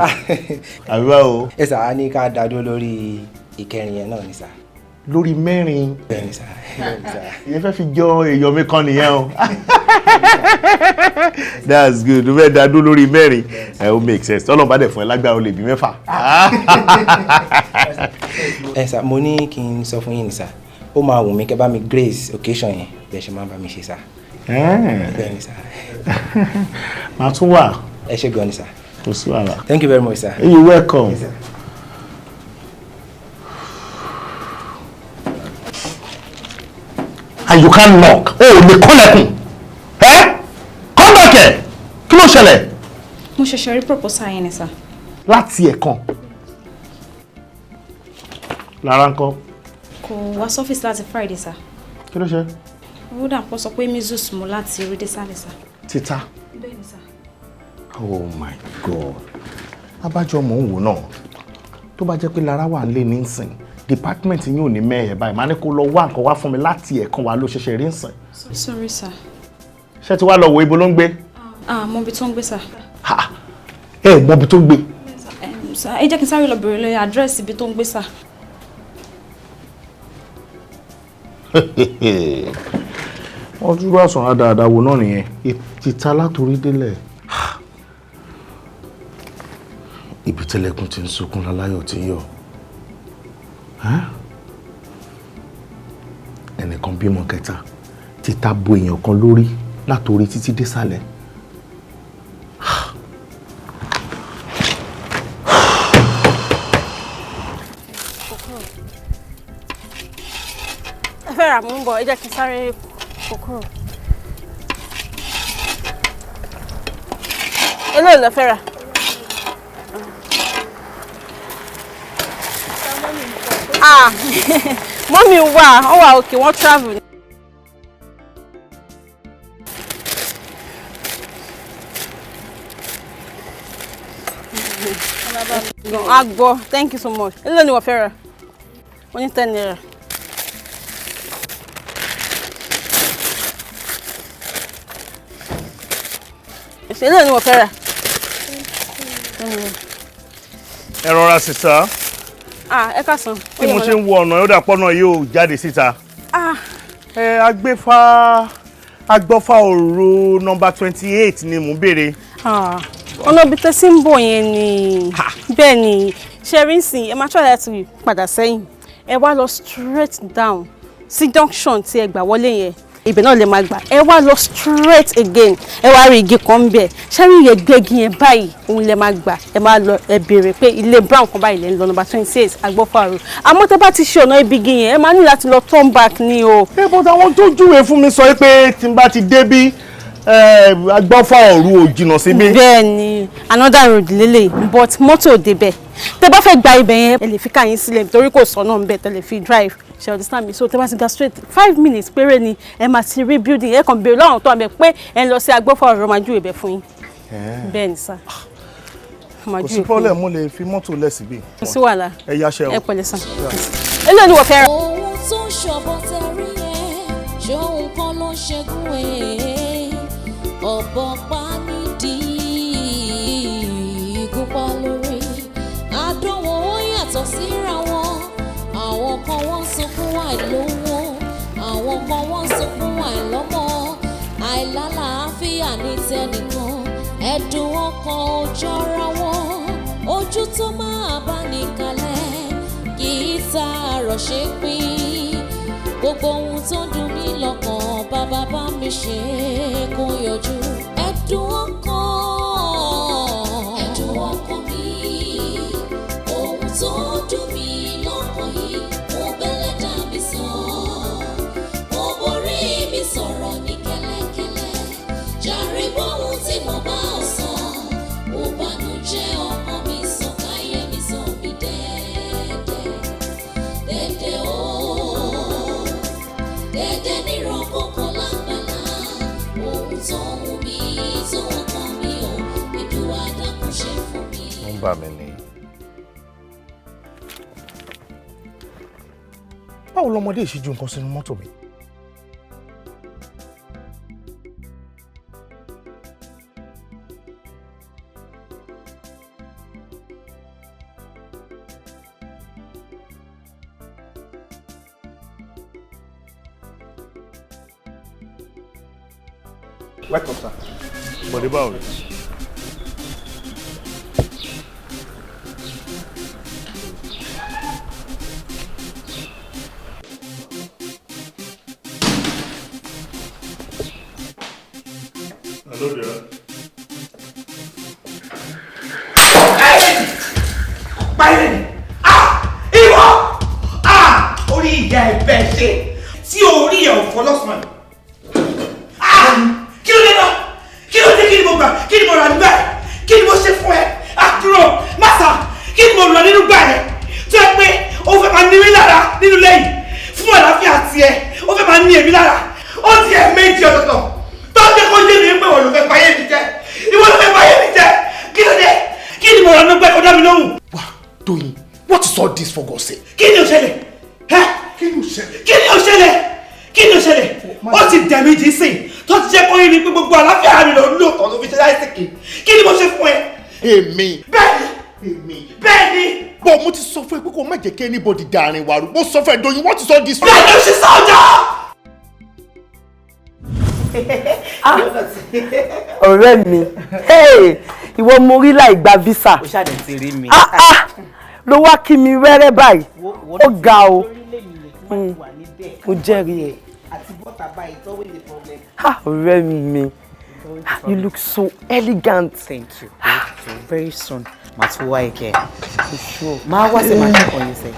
Speaker 6: Àbí báwo?
Speaker 15: Ẹ sà á ní ká dádó lórí ìkẹrin yẹn náà ni sà.
Speaker 6: Lórí mẹ́rin.
Speaker 15: Bẹ́ẹ̀ni sà.
Speaker 6: Ìyẹn fẹ́ fi jọ èèyàn mi kan nìyẹn o. That's good. O fẹ́ dádó lórí mẹ́rin. Ó make sense. Tọ́lọ́ bá dẹ̀ fún ẹ lágbára o lè bí mẹ́fà.
Speaker 15: Ẹ sà mo ní kí n sọ fún yín ni sà. Ó máa wù mí kẹ́ bá mi grace occasion yẹn bẹ́ẹ̀ ṣe máa bá mi ṣe sà. Bẹ́ẹ̀ni sà.
Speaker 6: Màá tún wà.
Speaker 15: Ẹ ṣé gan ni sà.
Speaker 6: Kò sí wàhálà.
Speaker 15: Thank you very much sir.
Speaker 6: You're welcome. Yes, and you can't knock. Oh, lè kọ́lẹ̀kùn. Come back here. Kí ló ṣẹlẹ̀?
Speaker 16: Mo ṣẹ̀ṣẹ̀ rí proposal yẹn ni sir.
Speaker 6: Láti ẹ̀kan. Lára ńkọ́?
Speaker 16: Kò wá sọ́fíìsì láti Friday sir.
Speaker 6: Kí ló ṣe?
Speaker 16: Ó dà pọ̀ sọ pé measles mú láti orí dé sálẹ̀ sir.
Speaker 6: Títà.
Speaker 16: Bẹ́ẹ̀ni sir.
Speaker 14: Oh my God. Abájọ mò ń wò náà. Tó bá jẹ́ pé Lára wà nílé nísìn, department yín ò ní mẹ́ẹ̀ báyìí. Màá ní kó lọ wá nǹkan wá fún mi láti ẹ̀kan wá ló ṣẹ̀ṣẹ̀ rí nsìn.
Speaker 16: Sorry sir.
Speaker 14: Ṣé ti wá lọ wo ibo ló ń gbé?
Speaker 16: Mọ ibi tó ń gbé sir.
Speaker 14: Ẹ mọ ibi tó ń gbé?
Speaker 16: Ẹ jẹ́ kí n sáré lọ bèrè lórí àdírẹ́sì ibi tó ń gbé sir.
Speaker 14: Wọ́n dúró àsàn dáadáa wo náà nìyẹn. Ìta látòrí délẹ̀. Ibi tẹ́lẹ̀kùn ti ń sunkún láláyọ̀ tí yọ. ẹnìkan bímọ kẹta títa bo èèyàn kan lórí látòrí títí désàlẹ̀.
Speaker 2: ẹ fẹ́ rà mú ń bọ̀ ẹ jẹ́ kí n sáré kòkòrò. eléyìí lọ fẹ́ rà. mọ́mí wà ó wà òkè wọ́n travel. Agbo, thank you so much. Hello, ni wọ́n fẹ́ rà. Wọ́n ní 10 naira. Hello, ni wọ́n fẹ́ rà.
Speaker 9: Ẹ rọra sísá.
Speaker 2: Ẹ káàsán.
Speaker 9: Tí mo ṣe ń wo ọ̀nà yóò dàpọ̀ náà yóò jáde síta. Agbọ́fà òru nọ́mbà 28 ni mò ń béèrè.
Speaker 2: Ọ̀nà ibi tẹ́ sí ń bọ̀ yẹn ni bẹ́ẹ̀ ni ṣẹ́rìnsìn ẹ máa try láti padà sẹ́yìn ẹ wá lọ straight down sí junction tí ẹ gbà wọlé yẹn ibẹ̀ náà lè máa gbà ẹ wá lọ straight again ẹ wá rí igi kan bẹ̀ ṣẹ́rìn yẹn gbégi yẹn báyìí òun lè máa gbà ẹ máa lọ ẹ béèrè pé ilé brown kan báyìí lè ń lọ nọ́mbà 28 Agbọ́fàrò àmọ́ tẹ́ bá ti ṣe ọ̀nà ibi igi yẹn ẹ máa ní láti lọ turn back ni o.
Speaker 14: ẹ bọ́dọ̀ àwọn tó júwe fún mi sọ pé tí n bá ti débí Agbọ́fàrò ò jìnnà síbí.
Speaker 2: bẹ́ẹ̀ ni another road lélẹ̀ but mọ́tò ò débẹ̀ tẹ́ bá fẹ́ gba ibẹ̀ yẹn ẹ lè fi ká yín sílẹ̀ nítorí kò sọ náà ń bẹ̀ tẹ́ lè fi drive ṣe understand me so tẹ́ bá ti ga straight 5 minutes péré ni ẹ máa ti rí building ẹ kàn béèrè lọ́wọ́ tó àbẹ̀ pé ẹ ń lọ sí Agbọ́fàrò máa júwe bẹ̀ fún yín. bẹ́ẹ̀ ni sá.
Speaker 14: kò sí problem mo lè fi mọ́tò lẹ̀ síbí.
Speaker 2: kò sí wàhálà
Speaker 14: ẹ yáṣẹ́ o.
Speaker 2: ẹ pẹ̀lẹ́ sàn. eléyìí ni wọ́n fẹ́ rà.
Speaker 1: ohun tó ń ṣọ̀bọ̀ tẹ̀rí yẹn ṣóhun kan ló ń ṣẹ́gun ọ̀bọ̀ pa nídìí ìgúnpá lórí àdánwò ó yàtọ̀ síra wọn àwọn kan wọ́n sunkún àìlówó àwọn kan wọ́n sunkún àìlọ́mọ àìlálàáfíà ní tẹnìkan ẹ̀dùn ọkàn ò jọra wọn ojú tó máa bá ní kalẹ̀ kì í ta àròṣe pín gbogbo ohun tó ń dùn mí lọ́kàn bàbá bá mi ṣe kó yọjú ẹ̀dùn ọkàn mi ohun tó ń dùn mí lọ́kàn yìí mo bẹ̀lẹ̀ dá mi sọ mo borí mi sọ̀rọ̀ ní kẹ́lẹ́kẹ́lẹ́ jàre bóhun tí mo bá ọ sọ mo bànújẹ́ ọkàn mi sọ káyé mi sọ mi dẹ́dẹ́ o. Dẹ́dẹ́ nírọ̀ kókó lágbàlá, ohun tó ń wù mí tó ń kàn mí o, Èdùà dákun ṣe fún mi.
Speaker 14: Nọ́mbà mi ni. Báwo lọmọdé ìṣíjú nǹkan sínú mọ́tò mi?
Speaker 9: Welcome, sir. Bọ̀dé báwo ni? Hello there.
Speaker 17: Báyìí ni! Ìwọ! Orí ìyá ẹ̀bẹ̀ ṣe tí orí ẹ̀ ò fọ́ lọ́sàn-án. Kí ló dé náà? Kí ló dé kí ni mo gbà? Kí ni mo rà nígbà yẹn? Kí ni mo ṣe fún ẹ? Àkúrò Màsà kí ni mo rà nínú gbà yẹn? Tó yẹ pé ó fẹ́ máa ní mí lára nínú lẹ́yìn fún àlàáfíà tiẹ̀ ó fẹ́ máa ní èmi lára. Ó ti ẹ̀ méjì ọ̀tọ̀ọ̀tọ̀ tó ń jẹ́ kó yé mi pé wọ́n ló fẹ́ payé mi jẹ́. Ìwọ ló fẹ́ payé mi jẹ́. Kí ló dé? Kí ni mo rà nígbà yẹn kó dá mi lóhùn?
Speaker 14: Wá Tóyìn, what is all this for God's sake?
Speaker 17: Kí ni ó ṣẹlẹ̀?
Speaker 14: Kí ni ó ṣẹlẹ̀?
Speaker 17: Kí ni ó ṣẹlẹ̀? Kí ni ó ṣẹlẹ̀? Ó ti dẹ̀mí jí sìn tó ti jẹ́ kó yé mi pé gbogbo àlàáfíà mi ló ń lò tán ló fi ṣe láìsíkì. Kí ni mo ṣe fún ẹ?
Speaker 14: Èmi.
Speaker 17: Bẹ́ẹ̀ni. Bẹ́ẹ̀ni.
Speaker 14: Bọ́ mo ti sọ fún ẹ pé kó má jẹ́ kí anybody dàrin wa rú. Mo sọ fún ẹ Tóyìn, what is all this?
Speaker 17: Bẹ́ẹ̀ni ó ṣe sọ́jà.
Speaker 18: Ọ̀rẹ́ mi, ìwọ mo rí láì gba visa.
Speaker 7: Ó ṣàdé ti rí mi.
Speaker 18: Ló wá kí mi wẹ́rẹ́ báyìí. Ó ga o. Ó jẹ́rìí ẹ̀. Àti butter by it's always a problem.
Speaker 5: Ọ̀rẹ́ mi. You look so elegant.
Speaker 18: Thank you. Very soon. Matuwa eke. Sure. Ma wa se ma check on you say.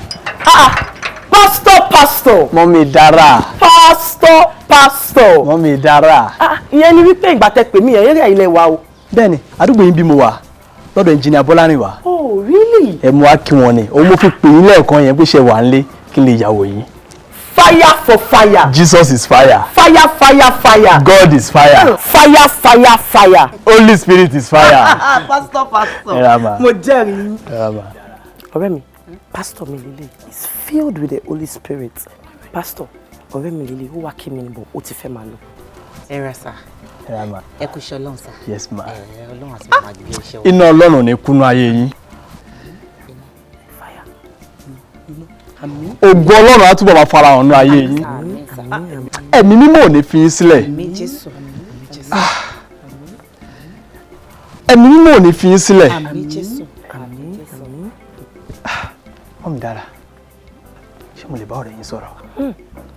Speaker 18: Pastor.
Speaker 12: Mommy Dara.
Speaker 18: Pastor.
Speaker 12: Mommy Dara.
Speaker 18: Ìyẹn ni wípé ìgbà tẹ́ pè mí area ilé wa o.
Speaker 12: Bẹ́ẹ̀ni, àdúgbò yín bí mo wà. Lọ́dọ̀ engineer Bọ́lárìnwá.
Speaker 18: Oh, really?
Speaker 12: Ẹ mú wá kí wọn ni. Òun mo fi pè yín lẹ́ẹ̀kan yẹn pé ṣe wà nílé kí n lè yàwó yín.
Speaker 18: Fire for fire.
Speaker 12: Jesus is fire.
Speaker 18: Fire.
Speaker 12: God is fire.
Speaker 18: Fire.
Speaker 12: Holy Spirit is fire.
Speaker 18: Pastor.
Speaker 12: Erama.
Speaker 18: Mo jẹ́rìí.
Speaker 12: Erama.
Speaker 18: Ọ̀rẹ́ mi, pastor mi lele is filled with the Holy Spirit. Pastor, ọ̀rẹ́ mi lele ó wá kí mi níbo ó ti fẹ́ máa lọ. Ẹ sà.
Speaker 12: Erama.
Speaker 18: Ẹ kú iṣẹ́ Ọlọ́run sà.
Speaker 12: Yes ma.
Speaker 18: Ọlọ́run àti màmá gbé iṣẹ́ wa.
Speaker 12: Iná Ọlọ́run ní kúnú ayé yín. Ògo Ọlọ́run á túbọ̀ máa fara hàn nínú ayé yín. Ẹ̀mí mímọ́ ò ní fi yín sílẹ̀. Ẹ̀mí mímọ́ ò ní fi yín sílẹ̀. Mọ́mí Dára, ṣé mo lè bá ọ̀rẹ́ yín sọ̀rọ̀?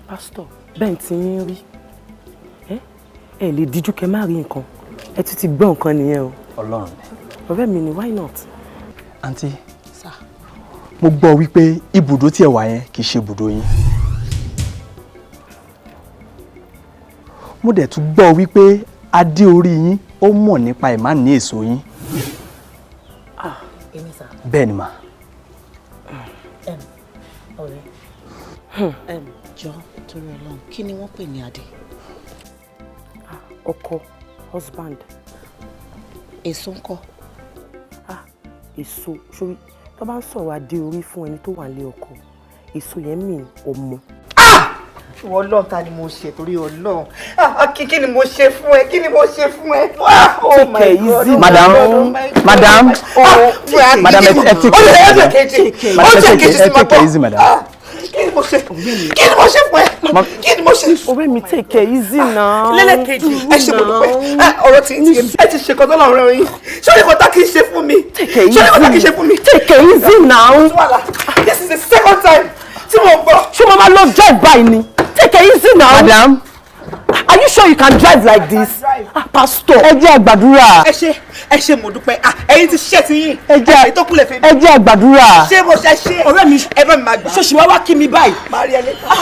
Speaker 18: Pastor, bẹ́ẹ̀ tí yín rí. Ẹ lè díjú kẹ́ má rí nǹkan. Ẹ tún ti gbọ́ nǹkan nìyẹn o.
Speaker 12: Ọlọ́run ni.
Speaker 18: Ọ̀rẹ́ mi ni, why not?
Speaker 12: Àǹtí, mo gbọ́ wípé ibùdó tí ẹ wà yẹn kì í ṣe ibùdó yín. Mo dẹ̀ tún gbọ́ wípé adé orí yín ó mọ̀ nípa ìmá ní èso yín. Bẹ́ẹ̀ ni mà.
Speaker 7: Ọ̀rẹ́, jọ torí Ọlọ́run, kí ni wọ́n pè ní adé?
Speaker 18: Ọkọ, husband.
Speaker 7: Èso ńkọ́?
Speaker 18: Èso, sórí, tó bá ń sọ̀rọ̀ adé orí fún ẹni tó wà nílé ọkọ, èso yẹn mì ọmọ.
Speaker 7: Ọlọ́run ta ni mo ṣe torí Ọlọ́run. Kí ni mo ṣe fún ẹ? Kí ni mo ṣe fún ẹ? Oh my God.
Speaker 12: Madam, take it easy, madam.
Speaker 7: Kí ni mo ṣe fún ẹ? Kí ni mo ṣe?
Speaker 18: Ọ̀rẹ́ mi take it easy now.
Speaker 7: Lẹ́lẹ́kejì, ẹ ṣe mo dúpẹ́. Ọ̀rọ̀ tí ẹ ti ṣe kọ́tọ́ lọ́rùn yín. Ṣé ní kọ́tà kì í ṣe fún mi?
Speaker 18: Take it easy.
Speaker 7: Ṣé ní kọ́tà kì í ṣe fún mi?
Speaker 18: Take it easy now.
Speaker 7: This is the second time tí mo gbọ́.
Speaker 18: Ṣé mo máa lọ drive by ni? Take it easy now.
Speaker 12: Madam.
Speaker 18: Are you sure you can drive like this? Pastor.
Speaker 12: Ẹ jẹ́ àgbàdúrà.
Speaker 7: Ẹ ṣe mo dúpẹ́. Ẹ̀yin ti ṣiṣẹ́ ti yín.
Speaker 12: Ẹ jẹ́ àgbàdúrà.
Speaker 7: Ṣé mo ṣe?
Speaker 18: Ọ̀rẹ́ mi,
Speaker 7: ẹ bá mi máa gbà.
Speaker 18: ṣọ́ọ̀ṣì wá kí mi báyìí.
Speaker 7: Máa rí ẹ lẹ́tà.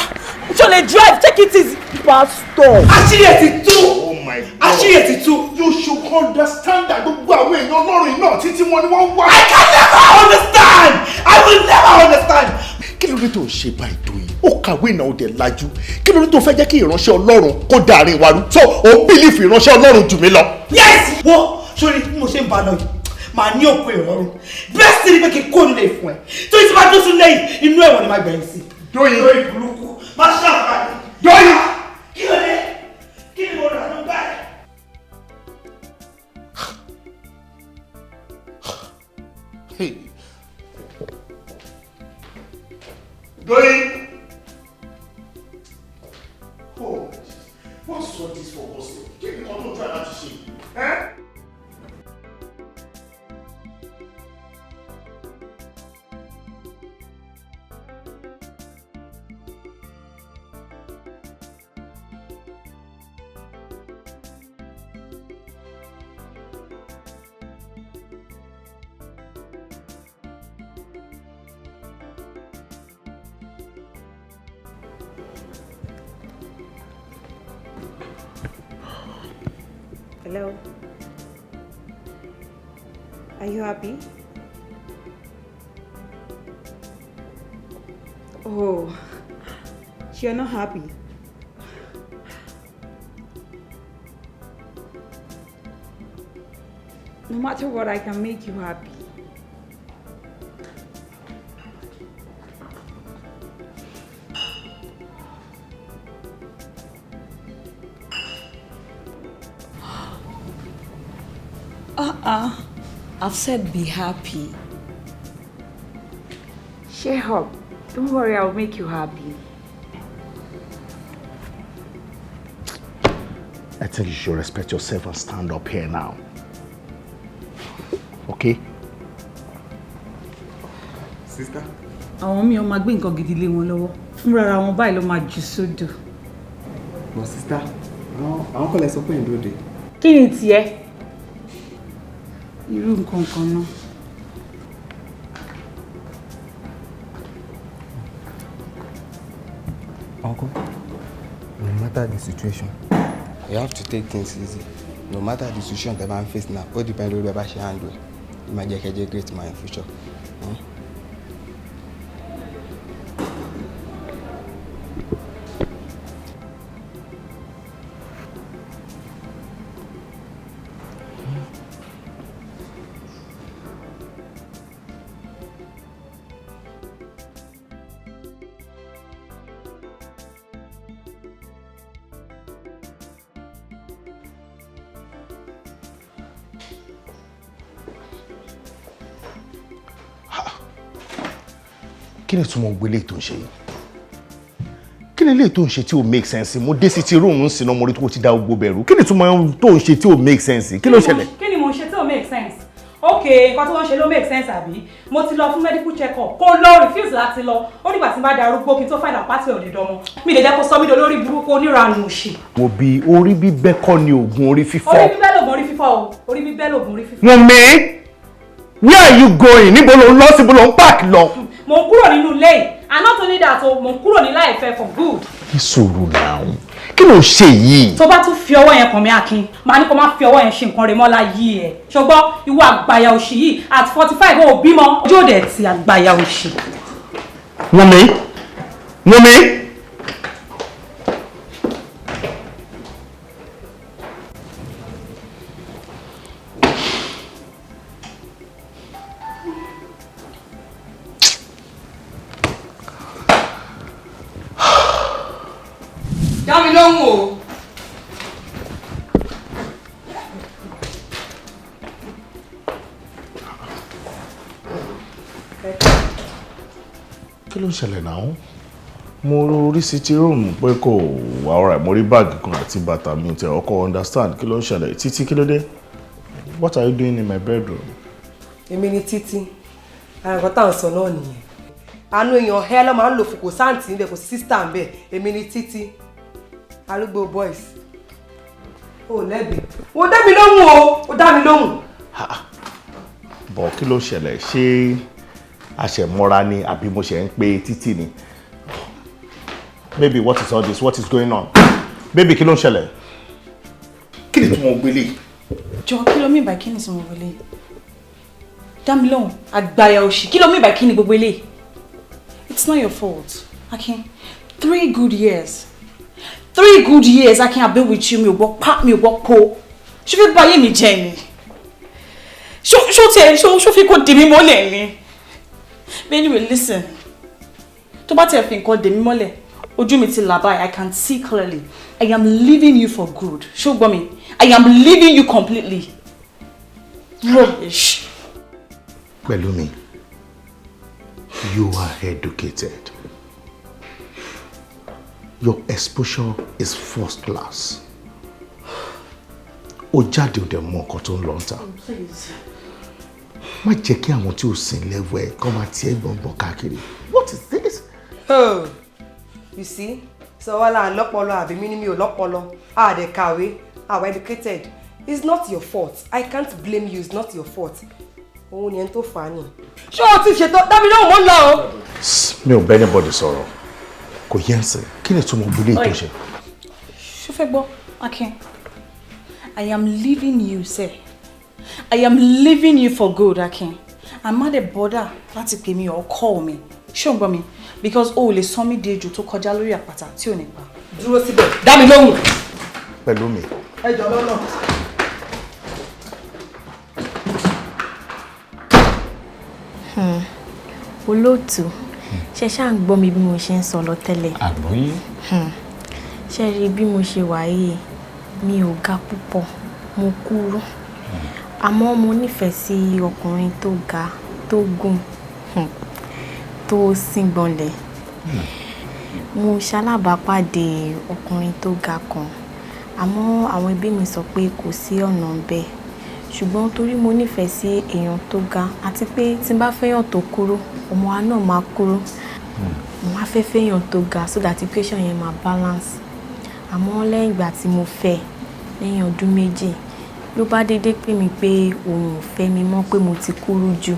Speaker 18: Ṣé lè drive? Take it easy. Pastor.
Speaker 7: Àṣírí ẹ̀ ti tú.
Speaker 14: Oh my God.
Speaker 7: Àṣírí ẹ̀ ti tú.
Speaker 14: You should understand that gbogbo àwọn èèyàn Ọlọ́run náà títí wọn ni wọ́n wá.
Speaker 7: I can never understand. I will never understand.
Speaker 14: Kí ló dé tó ń ṣe báyìí tó yìí? Ó kàwé náà ó dẹ̀ lajú. Kí ló dé tó fẹ́ jẹ́ kí ìránṣẹ́ Ọlọ́run kó dàrin wa rú? So ó bílífì ìránṣẹ́ Ọlọ́run jù mí lọ.
Speaker 7: Yes! Wo sórí bí mo ṣe ń bá lọ yìí, màá ní òpin ìrọ̀rùn. Bẹ́ẹ̀ sì ni pé kí n kó nílé fún ẹ. Torí tí máa dún sí lẹ́yìn, inú ẹ̀wọ̀n ni máa gbẹ̀yìn sí.
Speaker 14: Dóyin.
Speaker 7: Lórí burúkú, máa ṣàǹfààní.
Speaker 14: Dóyin.
Speaker 7: Kí ló dé? Kí ni mo rà ló báyìí?
Speaker 14: Hey. Dóyin. Oh, what's all this for us? Kí ni kan tó try láti ṣe?
Speaker 16: Hello. Are you happy? Oh, you're not happy. No matter what, I can make you happy. I've said be happy. Cheer up. Don't worry, I'll make you happy.
Speaker 14: I think you should respect yourself and stand up here now. Okay?
Speaker 19: Sister? Àwọn mi ò máa gbé nǹkan gidi lé wọn lọ́wọ́. Fúnra wọn báyìí ló máa jù sódò.
Speaker 12: But sister, àwọn kọ́lẹ̀ sọ pé ń dóde.
Speaker 3: Kí ni tiẹ̀?
Speaker 16: Irú nǹkan kan náà.
Speaker 12: Uncle, no matter the situation, you have to take things easy. No matter the situation that I'm facing now, all depends on how you handle it. You might get a great man in future.
Speaker 14: Kí ni túmọ̀ gbélé tó ń ṣe yìí? Kí ni lè tó ń ṣe tí ó make sense? Mo dé sí ti room ń sinú mo rí tó ti dá gbogbo bẹ̀rù. Kí ni túmọ̀ tó ń ṣe tí ó make sense? Kí ló ṣẹlẹ̀?
Speaker 3: Kí ni mo ṣe tí ó make sense? Okay, nǹkan tí wọ́n ṣe ló make sense àbí? Mo ti lọ fún medical check up. Kó lọ refuse láti lọ. Ó nígbà tí n bá darúgbó kí n tó find out pátì ò lè dánmọ́. Mi lè jẹ́ kó sọ mí dolórí burúkú oníranù òṣì.
Speaker 14: Wo bí orí bíbẹ́ kọ́ ni oògùn orí fífọ́.
Speaker 3: Orí bíbẹ́ lògùn orí fífọ́ o. Orí bíbẹ́ lògùn orí fífọ́.
Speaker 14: Wunmi, where are you going? Níbo lò ń lọ síbo lò ń park lọ?
Speaker 3: Mo ń kúrò nínú ilé yìí. And not only that, mo ń kúrò ní láìfẹ́ for good.
Speaker 14: Ní sùúrù náà. Kí ló ń ṣe yìí?
Speaker 3: Tó bá tún fi ọwọ́ yẹn kàn mí Akin, màá ní kó má fi ọwọ́ yẹn ṣe nǹkan rẹ̀ mọ́ láyé ẹ̀. Ṣùgbọ́n ìwọ àgbàyà òṣì yìí at 45 ò bímọ. Ojú òde ti àgbàyà òṣì.
Speaker 14: Wunmi.
Speaker 3: Dá mi lóhùn o.
Speaker 14: Kí ló ń ṣẹlẹ̀ náà? Mo rí sí ti room pé kò wà alright. Mo rí báàgì kan àti bàtà mi tẹ ọkọ understand kí ló ń ṣẹlẹ̀. Títí kí ló dé? What are you doing in my bedroom?
Speaker 18: Èmi ni Títí. Àrùn tá à ń sọ náà nìyẹn. Àánú èèyàn hẹ́ lọ́ máa ń lò fún kò sáǹtì níbẹ̀ kò sí sísítà ń bẹ̀. Èmi ni Títí. Arúgbó boys. O lẹ́bi. Wo dá mi lóhùn o. O dá mi lóhùn.
Speaker 14: Bọ̀ kí ló ṣẹlẹ̀? Ṣé àṣẹmọ́ra ni àbí mo ṣe ń pe Títí ni? Baby, what is all this? What is going on? Baby, kí ló ń ṣẹlẹ̀? Kí ni tí mo gbélé?
Speaker 16: Jọ kí ló mean by kí ni tí mo gbélé? Dá mi lóhùn, àgbàyà òṣì. Kí ló mean by kí ni gbogbo eléyìí? It's not your fault. Akin, 3 good years. 3 good years I can been with you. Mi ò gbọ́ pa, mi ò gbọ́ po. Ṣé fi bá yé mi jẹ́ ni? Ṣó fi kó dè mí mọ́lẹ̀ ni? But anyway, listen. Tó bá tẹ̀ fi nǹkan dè mí mọ́lẹ̀, ojú mi ti là báyìí. I can see clearly. I am leaving you for good. Ṣó gbọ́ mi? I am leaving you completely. Rubbish.
Speaker 14: Pẹ̀lúmi, you are educated. Your exposure is first class. O jáde òde mọ nǹkan tó ń lọ ta. Má jẹ́ kí àwọn tí ò sìn lẹ́wọ̀ ẹ̀ kọ́ máa tiẹ̀ gbọ̀ngbọ̀n káàkiri. What is this?
Speaker 18: Oh, you see? So wala lọ́pọlọ àbí mi ni mi ò lọ́pọlọ. De kàwé, are educated. It's not your fault. I can't blame you. It's not your fault. Òun ni ẹni tó fà á ni. Ṣé o ti ṣètò dábì náà mọ́ lọ o?
Speaker 14: Mi ò bẹ́ anybody sọ̀rọ̀. Kò yẹn sẹ́, kí ni túmọ̀ gbélé tó ṣe?
Speaker 16: Ṣó fẹ́ gbọ́, Akin? I am leaving you, sir. I am leaving you for good, Akin. I'm not a bother láti pè mí or call me. Ṣó ń gbọ́ mi? Because o lè sọ mí di ejò tó kọjá lórí àpáta tí ò ní pa.
Speaker 18: Dúró síbẹ̀.
Speaker 16: Dá mi lóhùn.
Speaker 14: Pẹ̀lúmi.
Speaker 18: Ẹ jọ lọ́nà.
Speaker 19: Olóòtú, ṣe ṣáà ń gbọ́ mi bí mo ṣe ń sọ lọ tẹ́lẹ̀.
Speaker 11: Àgbọ́yé.
Speaker 19: Ṣé rí bí mo ṣe wà yìí, mi ò ga púpọ̀, mo kúrú. Àmọ́ mo nífẹ̀ẹ́ sí ọkùnrin tó ga, tó gùn, tó síngbọnlẹ̀. Mo ṣalábàápàdé ọkùnrin tó ga kan, àmọ́ àwọn ẹbí mi sọ pé kò sí ọ̀nà ńbẹ̀. Ṣùgbọ́n torí mo nífẹ̀ẹ́ sí èèyàn tó ga àti pé tí n bá fẹ́yàn tó kúrú, ọmọ wa náà máa kúrú. Mo wá fẹ́ fẹ́yàn tó ga so that equation yẹn máa balance. àmọ́ lẹ́yìn ìgbà tí mo fẹ́ lẹ́yìn ọdún méjì ló bá dédé pè mí pé òun ò fẹ́ mi mọ́ pé mo ti kúrú jù.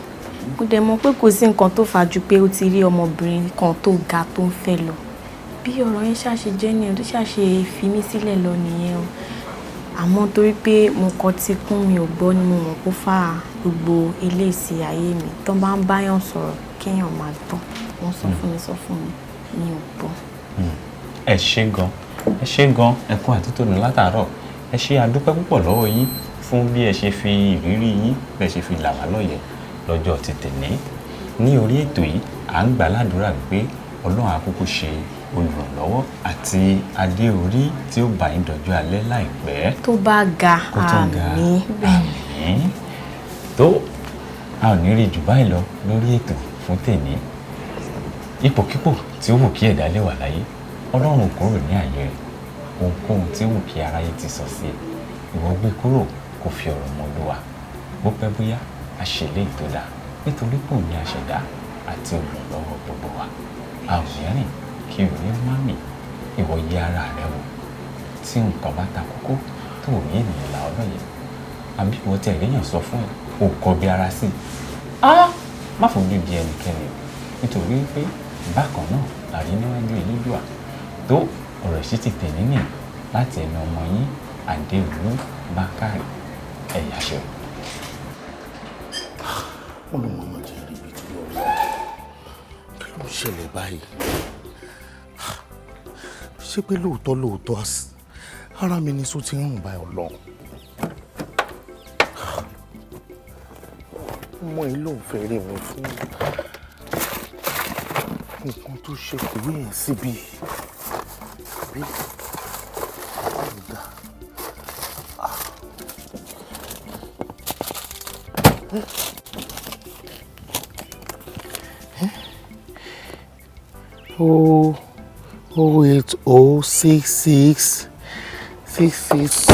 Speaker 19: Mo dẹ̀ mọ̀ pé kò sí nǹkan tó fà ju pé ó ti rí ọmọbìnrin kan tó ga tó ń fẹ́ lọ. Bí ọ̀rọ̀ yẹn ṣàṣe jẹ́ ni ọdún ṣàṣe fi mí sílẹ̀ lọ nìyẹn o. Àmọ́ torí pé mo kọ tí kún mi ò gbọ́ ni mo mọ̀ kó fà gbogbo ilé ìsì ayé mi. Tó bá ń báyàn sọ̀rọ̀ kéèyàn máa gbọ́. Wọ́n sọ fún mi mi ò gbọ́.
Speaker 20: Ẹ ṣé gan ẹ kú àtúntònú látàárọ̀. Ẹ ṣé àdúpẹ́ púpọ̀ lọ́wọ́ yín fún bí ẹ ṣe fi ìrírí yín bẹ́ẹ̀ ṣe fi là wá lóye lọ́jọ́ ti tèmi. Ní orí ètò yìí à ń gbà ládùúrà pé Ọlọ́run á kúkú ṣe olùrànlọ́wọ́ àti adé orí tí ó bá yín dọjọ́ alẹ́ láìpẹ́.
Speaker 19: Tó bá ga àmín.
Speaker 20: Tó a ò ní rí jù báyìí lọ lórí ètò fún tèmi. Ipòkípò tí ó wù kí ẹ̀dá lè wà láyé Ọlọ́run kúrò ní àyè rẹ̀. Ohunkóhun tí ó wù kí aráyé ti sọ sí ẹ ìwọ gbé kúrò kó fi ọ̀rọ̀ mọ́ Olúwa. Bó pẹ́ bóyá a ṣe lè tó dáa nítorí pò ní àṣẹ̀dá àti olùrànlọ́wọ́ gbogbo wa. A ò ní rìn kí orí má mì. Ìwọ yẹ ara rẹ wò tí nǹkan bá ta kókó tó ò ní ènìyàn là ọ́ lọ́yẹ̀. Àbí ìwọ tẹ̀ léèyàn sọ fún ẹ ò kọ bí ara sí. Má fojú di ẹnikẹ́ni nítorí pé bákan náà la rí níwájú Elédùà. Tó ọ̀rọ̀ sí ti tẹ̀lé nì láti ẹnu ọmọ yín Adéolú Bákàrè Ẹ̀yáṣọ.
Speaker 14: Wọ́n ló mọ̀ jẹ́ rí ibi tí ó lọ. Kí ló ń ṣẹlẹ̀ báyìí? Ṣé pé lóòótọ́ ara mi ni sọ ti ń rùn báyìí Ọlọ́run? Ọmọ yìí ló ń fẹ́ rí mi fún nǹkan tó ṣe kò rí ẹ̀ síbi. Oh, 08066 66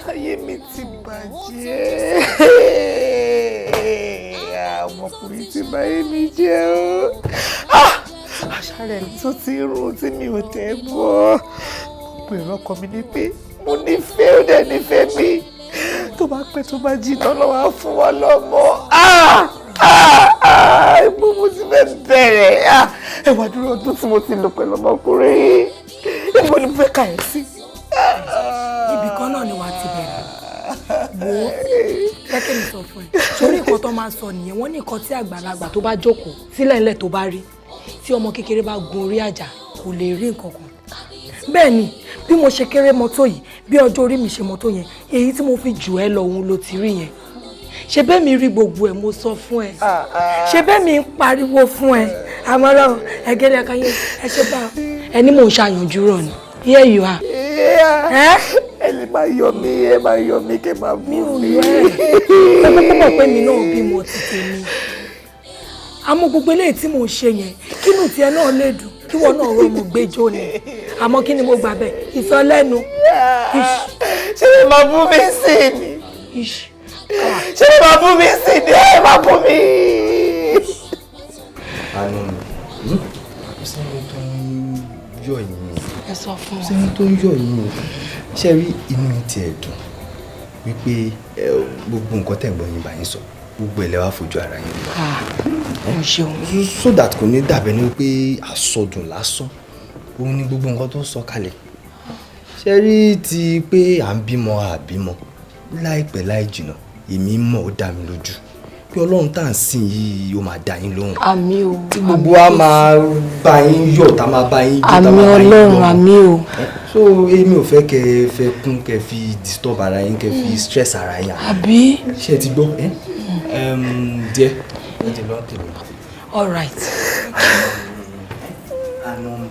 Speaker 14: ayé mi ti bàjẹ́. Ọmọkùnrin ti bà ayé mi jẹ́ o. Àṣàrẹ̀ tó ti rún tí mi ò tẹ́ gbọ́. Gbogbo èrò ọkọ mi ni pé mo nífẹ̀ẹ́ ó dẹ̀ nífẹ̀ẹ́ mi. Tó bá pẹ́ tó bá jìnnà lọ́wọ́ á fún wa lọ́mọ. Ibo mo ti fẹ́ bẹ̀rẹ̀. Ẹ wá dúró ọdún tí mo ti lò pẹ̀lú ọmọkùnrin yìí. Ibo ni mo fẹ́ kà ẹ́ sí?
Speaker 4: Ibì kan náà ni wà á ti bẹ̀rẹ̀. Wo kẹ́kẹ́ mi sọ fún ẹ. Sórí nǹkan tó máa sọ nìyẹn. Wọ́n ní nǹkan tí àgbàlagbà tó bá jókòó sílẹ̀ ńlẹ̀ tó bá rí. Tí ọmọ kékeré bá gun orí àjà kò lè rí nǹkan kan. Bẹ́ẹ̀ ni bí mo ṣe kéré mọ́tò yìí bí ọjọ́ orí mi ṣe mọ́tò yẹn èyí tí mo fi jù ẹ́ lọ òun ló ti rí yẹn. Ṣé bẹ́ẹ̀ mi rí gbogbo ẹ̀ mo sọ fún ẹ. Ṣé bẹ́ẹ̀ mi ń pariwo fún ẹ. Àmọ́ lọ ẹgẹ́dẹ́ akáyé ẹ ṣe bá ẹ ní mò ń ṣàyànjú rọ̀ ni. Here you are.
Speaker 14: Ẹ lè máa yọ mí, ẹ máa yọ mí kẹ́ máa bú mi.
Speaker 4: Ẹ kọ́kọ́ mọ̀ pé mi náà bímọ títí mi. Àmọ́ gbogbo eléyìí tí mò ń ṣe yẹn kínú tiẹ̀ náà lè dùn kí wọ́n náà rọ́ mo gbẹ́jọ́ ni. Àmọ́ kí ni mo gbà bẹ́ẹ̀? Ìsọlẹ́nu.
Speaker 14: Ṣé ẹ máa bú mi sí ni? Ṣé ẹ máa bú mi sí ni? Ẹ máa bú mi.
Speaker 15: Àná mi, sẹ́ni tó ń yọ̀ yín.
Speaker 4: Ẹ sọ fún wa.
Speaker 15: Sẹ́ni tó ń yọ̀ yín. Ṣé rí inú mi tiẹ̀ dùn wípé gbogbo nǹkan tẹ̀gbọ́n yín bá yín sọ gbogbo ẹ̀ lẹ wá fojú ara yín lọ. So that kò ní dàbẹ̀ ní pé àsọdùn lásán òun ni gbogbo nǹkan tó ń sọ kalẹ̀. Ṣé rí ti pé à ń bímọ àbímọ láìpẹ́ láì jìnnà èmi mọ̀ ó dá mi lójú pé Ọlọ́run tá à ń sìn yìí ó máa dá yín lóhùn.
Speaker 4: Àmín o.
Speaker 15: Tí gbogbo wa máa bá yín yọ̀ tá máa bá yín jó tá máa bá yín
Speaker 4: Àmín Ọlọ́run, àmín o.
Speaker 15: So èmi ò fẹ́ kẹ́ fẹ́ kún kẹ́ fi disturb ara yín kẹ́ fi stress ara yín.
Speaker 4: Àbí?
Speaker 15: Ṣé ẹ ti gbọ́? Díẹ̀ ẹ ti lọ tèmi.
Speaker 4: All right.
Speaker 15: Àná mi.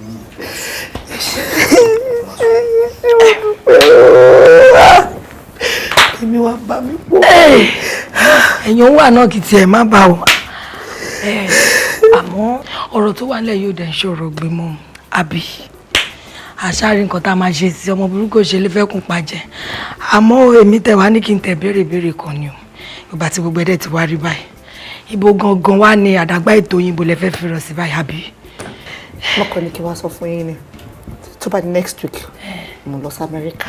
Speaker 14: Èmi wá bá mi pọ̀.
Speaker 4: Ẹ̀yin wà náà kì í tiẹ̀ má bá o. Àmọ́ ọ̀rọ̀ tó wà nílẹ̀ yóò dẹ̀ ń ṣòro gbé mọ́ àbí àṣàrí nǹkan tá a máa ṣe sí ọmọ burúkú ṣe lè fẹ́ kún pàjẹ́. Àmọ́ èmi tẹ̀ wá ní kí n tẹ̀ béèrè kan ni o. Ìgbà tí gbogbo ẹ̀dẹ̀ ti wá rí báyìí. Ibo gangan wá ní àdàgbà ètò òyìnbó lẹ fẹ́ fi rọ̀ sí báyìí àbí?
Speaker 7: Mo kàn ní kí wá sọ fún yín ni. Tó bá di next week, mo lọ sí America.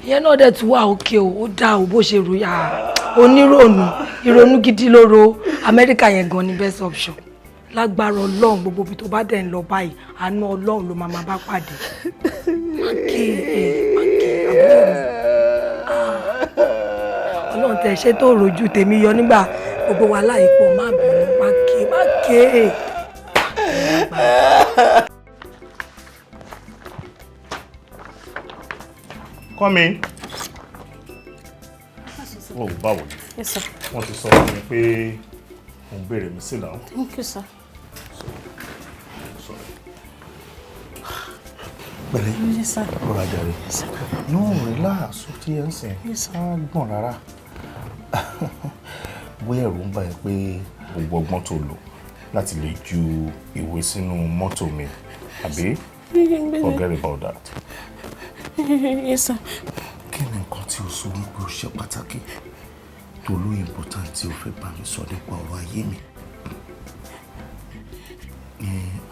Speaker 4: Ìyẹn náà dẹ̀ tún wà òkè o, ó dá o bó ṣe rò yá. Ìrònú gidi lóró. America yẹn gan ni best option. Lágbára Ọlọ́run gbogbo ibi tó bá dẹ̀ ń lọ báyìí, àánú Ọlọ́run ló máa bá pàdé. Ọlọ́run tẹ̀ ṣe tó rojú tèmi yọ nígbà gbogbo wa láì pọ̀ má bínú má ké.
Speaker 9: Come in. Oh, báwo ni?
Speaker 16: Yes, sir.
Speaker 9: Wọ́n ti sọ fún mi pé mo ń béèrè mi sí náà.
Speaker 16: Thank you, sir.
Speaker 9: Sorry.
Speaker 14: Pẹ̀lẹ́.
Speaker 16: Yes, sir.
Speaker 14: Rọra jàre. No, relax, ó ti ẹ̀ ń sìn. Á gbọ̀n rárá. Bóyá ẹ̀rù ń bà ẹ́ pé gbogbo ọgbọ́n tó lò láti lè ju ìwé sínú mọ́tò mi, àbí? Forget about that.
Speaker 16: Yes, sir.
Speaker 14: Kí ni nǹkan tí o sọ wípé ó ṣe pàtàkì tó ló important tí o fẹ́ bá mi sọ nípa ọ̀rọ̀ ayé mi?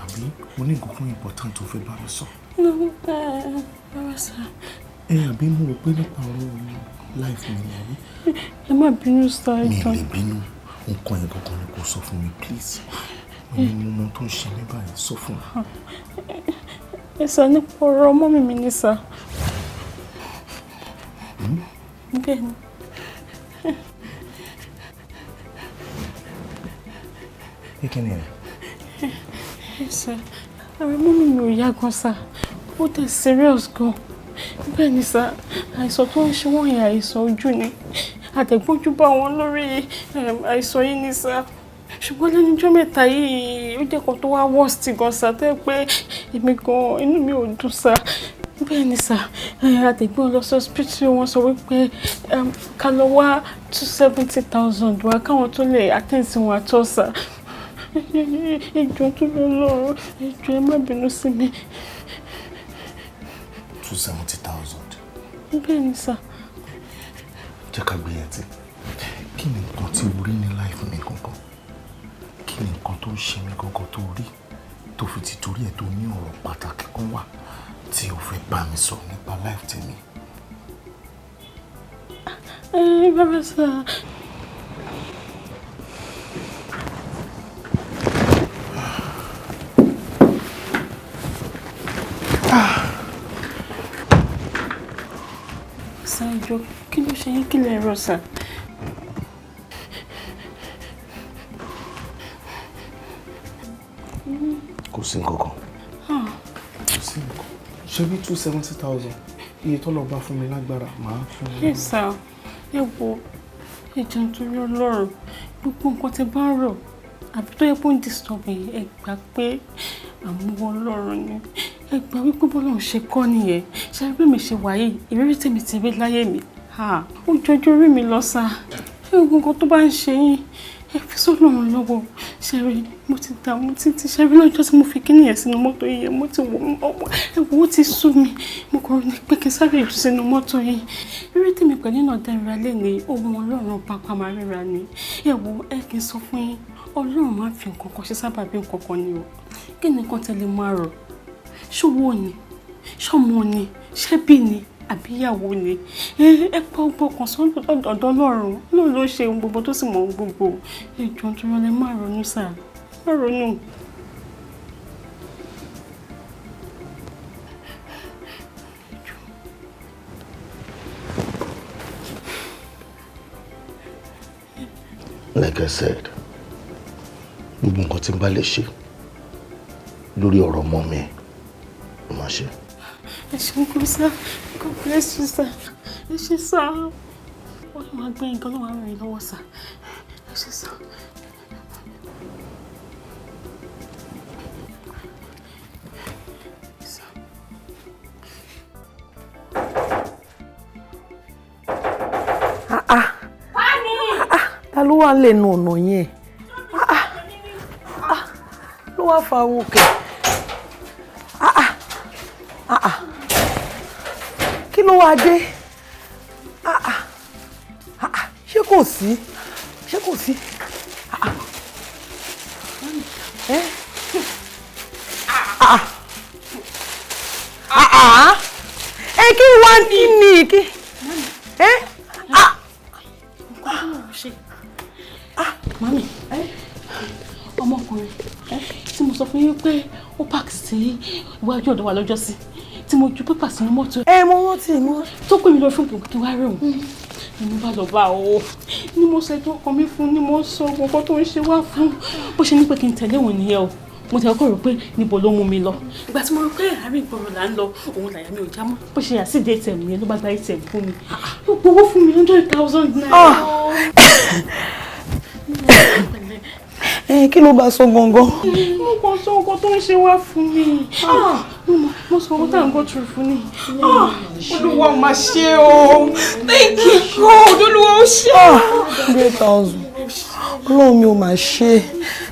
Speaker 14: Àbí mo ní nǹkan important tó fẹ́ bá mi sọ?
Speaker 16: No, sir.
Speaker 14: Àbí mo rò pé nípa ọ̀rọ̀ life mi ni àbí?
Speaker 16: Ẹ má bínú, sir.
Speaker 14: Mi lè bínú. Nǹkan yẹn kankan ni kò sọ fún mi, please. Mo mọ tó ń ṣe mí báyìí, sọ fún mi.
Speaker 16: Ẹ sọ nípa ọ̀rọ̀ ọmọ mi ni, sir. Bẹ́ẹ̀ni.
Speaker 14: Kí ni ẹ?
Speaker 16: Sir, àwọn ọmọ mi ò yá gan, sir. Ó tẹ̀ serious gan. Bẹ́ẹ̀ni, sir. Àìsàn tó ń ṣe wọ́n yẹn àìsàn ojú ni. Àtẹ̀gbọ́njú bá wọn lórí àìsàn yìí ni, sir. Ṣùgbọ́n lẹ́nu ọjọ́ mẹ́ta yìí ó jẹ́ kan tó wá worst gan, sir. Tẹ́ pé èmi gan inú mi ò dùn, sir. Bẹ́ẹ̀ni, sir. Àtẹ̀gbọ́n lọ sí hospital wọ́n sọ wípé ká lọ wá 270,000 wá káwọn tó lè attend sí wọn àtọ́, sir. Ìjọ tó lọ lọ́rùn, ìjọ ẹ má bínú sí mi.
Speaker 14: 270,000.
Speaker 16: Bẹ́ẹ̀ni, sir.
Speaker 14: Jẹ́ ká gbìyànjú. Kí ni nǹkan tí o rí ní life mi gangan? Kí ni nǹkan tó ń ṣe mí gangan tó rí tó fi ti torí ẹ̀ tó ní ọ̀rọ̀ pàtàkì kan wà tí o fẹ́ bá mi sọ nípa life tèmi?
Speaker 16: Bàbá, sir. Ìjọ kí ló ṣe yín kí lè rọ, sà?
Speaker 14: Kò sí nǹkan kan. Kò sí nǹkan. Ṣé bí 270,000 iye tó lọ bá fún mi lágbára máa fún mi?
Speaker 16: Yes, sir. Ẹ wo ìjọ nítorí Ọlọ́run gbogbo nǹkan tẹ́ bá ń rọ̀ àbí tó yẹ kó ń disturb yìí ẹ gbà pé àmúwọ́ Ọlọ́run ni. Ẹ gbà wípé bọ́lọ́run ṣe kọ́ nìyẹn. Ṣé bí mi ṣe wáyé ìrírí tèmi ti rí láyé mi? Ó jọjú orí mi lọ, sá. Ṣé gbogbo nǹkan tó bá ń ṣe yín ẹ fi s'Ọlọ́run lọ́wọ́? Ṣé rí mo ti dààmú títí ṣé rí lọ́jọ́ tí mo fi kíní yẹn sínú mọ́tò yìí mo ti wò ó ti sú mi. Mo kàn ní pé kí n sáré jù sínú mọ́tò yìí. Ìrírí tèmi pẹ̀lú náà dẹ́rẹ́ra lé ní ohun Ọlọ́run pápá máa ríra ni. Ẹ wo ẹ kì í sọ fún yín Ọlọ́run máa fi nǹkan kan ṣe sábàbí nǹkan kan ni o. Kí ni nǹkan tẹ́lẹ̀ máa rọ̀? Ṣówó ni, ṣọmọ ni, ṣẹ́bí ni, àbíyàwó ni. Ẹ pa ọgbọ́n kan sọ́dọ̀ Ọlọ́run. Ọlọ́run ló ṣe ohun gbogbo tó sì mọ ohun gbogbo. Ẹ jọ̀ọ́ tó rọlẹ́ má ronú, sà. Má ronú.
Speaker 14: Like I said, gbogbo nǹkan tí n bá lè ṣe lórí ọ̀rọ̀ ọmọ mi ló máa ṣe.
Speaker 16: Ẹ ṣeun kú, sá. God bless you, sá. Ẹ ṣé, sá. Wọ́n máa gbé nǹkan lọ́wọ́ àwọn èèyàn lọ́wọ́, sá. Ẹ ṣé, sá.
Speaker 4: Ta ló wà lẹ́nu ọ̀nà yẹn? Ló wá fa owó kẹ̀. Kí ló wá dé? kò sí? Ṣé kò sí? Kí wá ní kí?
Speaker 16: Mami, ọmọkùnrin tí mo sọ fún yín pé ó pààkì sí iwájú ọ̀dọ̀ wa lọ́jọ́ sí tí mo ju pépà sínú mọ́tò.
Speaker 4: Mo rántí mi.
Speaker 16: Tó pè mí lọ fún kí wá rí òun. Ni mo bá lọ bá o. Ni mo ṣẹjọ́ ọkàn mi fún, ni mo sọ nǹkan tó ń ṣe wá fún. Bó ṣe ní pé kí n tẹ̀lé òun nìyẹn o. Mo ti kọ́kọ́ rò pé níbo ló mú mi lọ. Ìgbà tí mo rò pé àárín ìgboro là ń lọ, òun làyà mi ò já mọ́. Bó ṣe yà sí dé ATM yẹn ló bá gba ATM fún mi. Ó gbowó fún mi 100,000 naira.
Speaker 4: Kí ló bá sọ gangan?
Speaker 16: Mo kàn sọ nǹkan tó ń ṣe wá fún mi. Mo sọ nǹkan tá à ń go through fún ni.
Speaker 5: Olúwa ò máa ṣe o. Thank you God. Olúwa ò ṣe.
Speaker 4: 100,000. Ọlọ́run mi ò máa ṣe.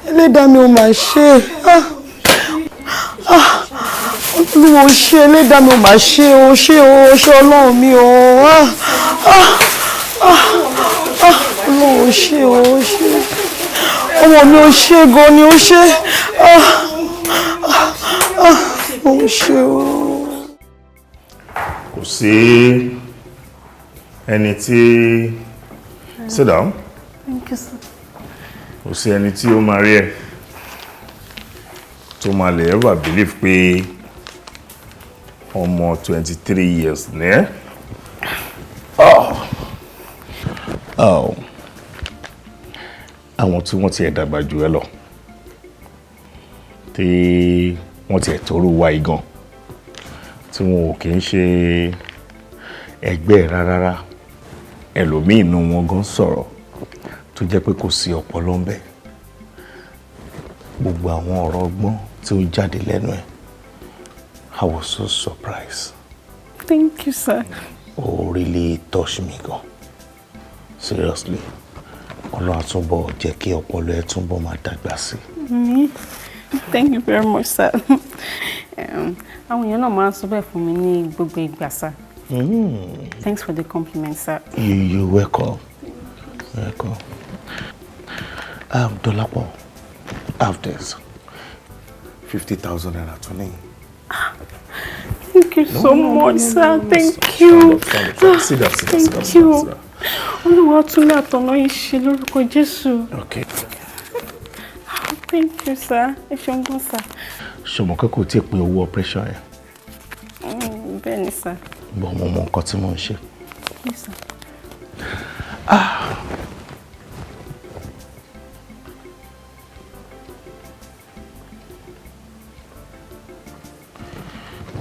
Speaker 4: Ẹlẹ́dàá mi ò máa ṣe. Olúwa ò ṣe. Ẹlẹ́dàá mi ò máa ṣe o. Ṣé o ṣe Ọlọ́run mi o. Olúwa ò ṣe o. Ṣe. Ọmọ mi ò ṣe gan ni ó ṣe. Ó ṣe o.
Speaker 14: Kò sí ẹni tí sit down.
Speaker 16: Thank you, sir.
Speaker 14: Kò sí ẹni tí ó máa rí ẹ tó máa lè ever believe pé ọmọ 23 years ní ẹ́. Àwọn tí wọ́n ti ẹ̀ dàgbà jù ẹ lọ tí wọ́n ti ẹ̀ torú wa igan tí wọn ò kì í ṣe ẹgbẹ́ rárá ẹlòmíì inú wọn gan sọ̀rọ̀ tó jẹ́ pé kò sí ọpọlọ ń bẹ gbogbo àwọn ọ̀rọ̀ ọgbọ́n tí ó jáde lẹ́nu ẹ̀ I was so surprised.
Speaker 16: Thank you, sir.
Speaker 14: Oh, really touched me gan. Seriously. Ọlọ́run àtúnbọ̀ jẹ́ kí ọpọlọ ẹ túnbọ̀ máa dàgbà sí.
Speaker 16: Thank you very much, sir. Àwọn èèyàn náà máa ń sọ bẹ́ẹ̀ fún mi ní gbogbo ìgbà, sir. Thanks for the compliment, sir.
Speaker 14: You're welcome. Welcome. Dolapo, have this. 50,000 naira to me.
Speaker 16: Thank you so much, sir. Thank you.
Speaker 14: Sit down.
Speaker 16: Thank you. Olúwa tún lè àtọ̀nà yìí ṣe lórúkọ Jésù.
Speaker 14: Okay.
Speaker 16: Thank you, sir. Ẹ ṣeun gan, sir.
Speaker 14: Ṣọmọ kẹ́kọ̀ọ́ tí ì pín owó operation yẹn.
Speaker 16: Bẹ́ẹ̀ ni, sir.
Speaker 14: Bọ̀ mo mọ nǹkan tí mò ń ṣe.
Speaker 16: Yes, sir.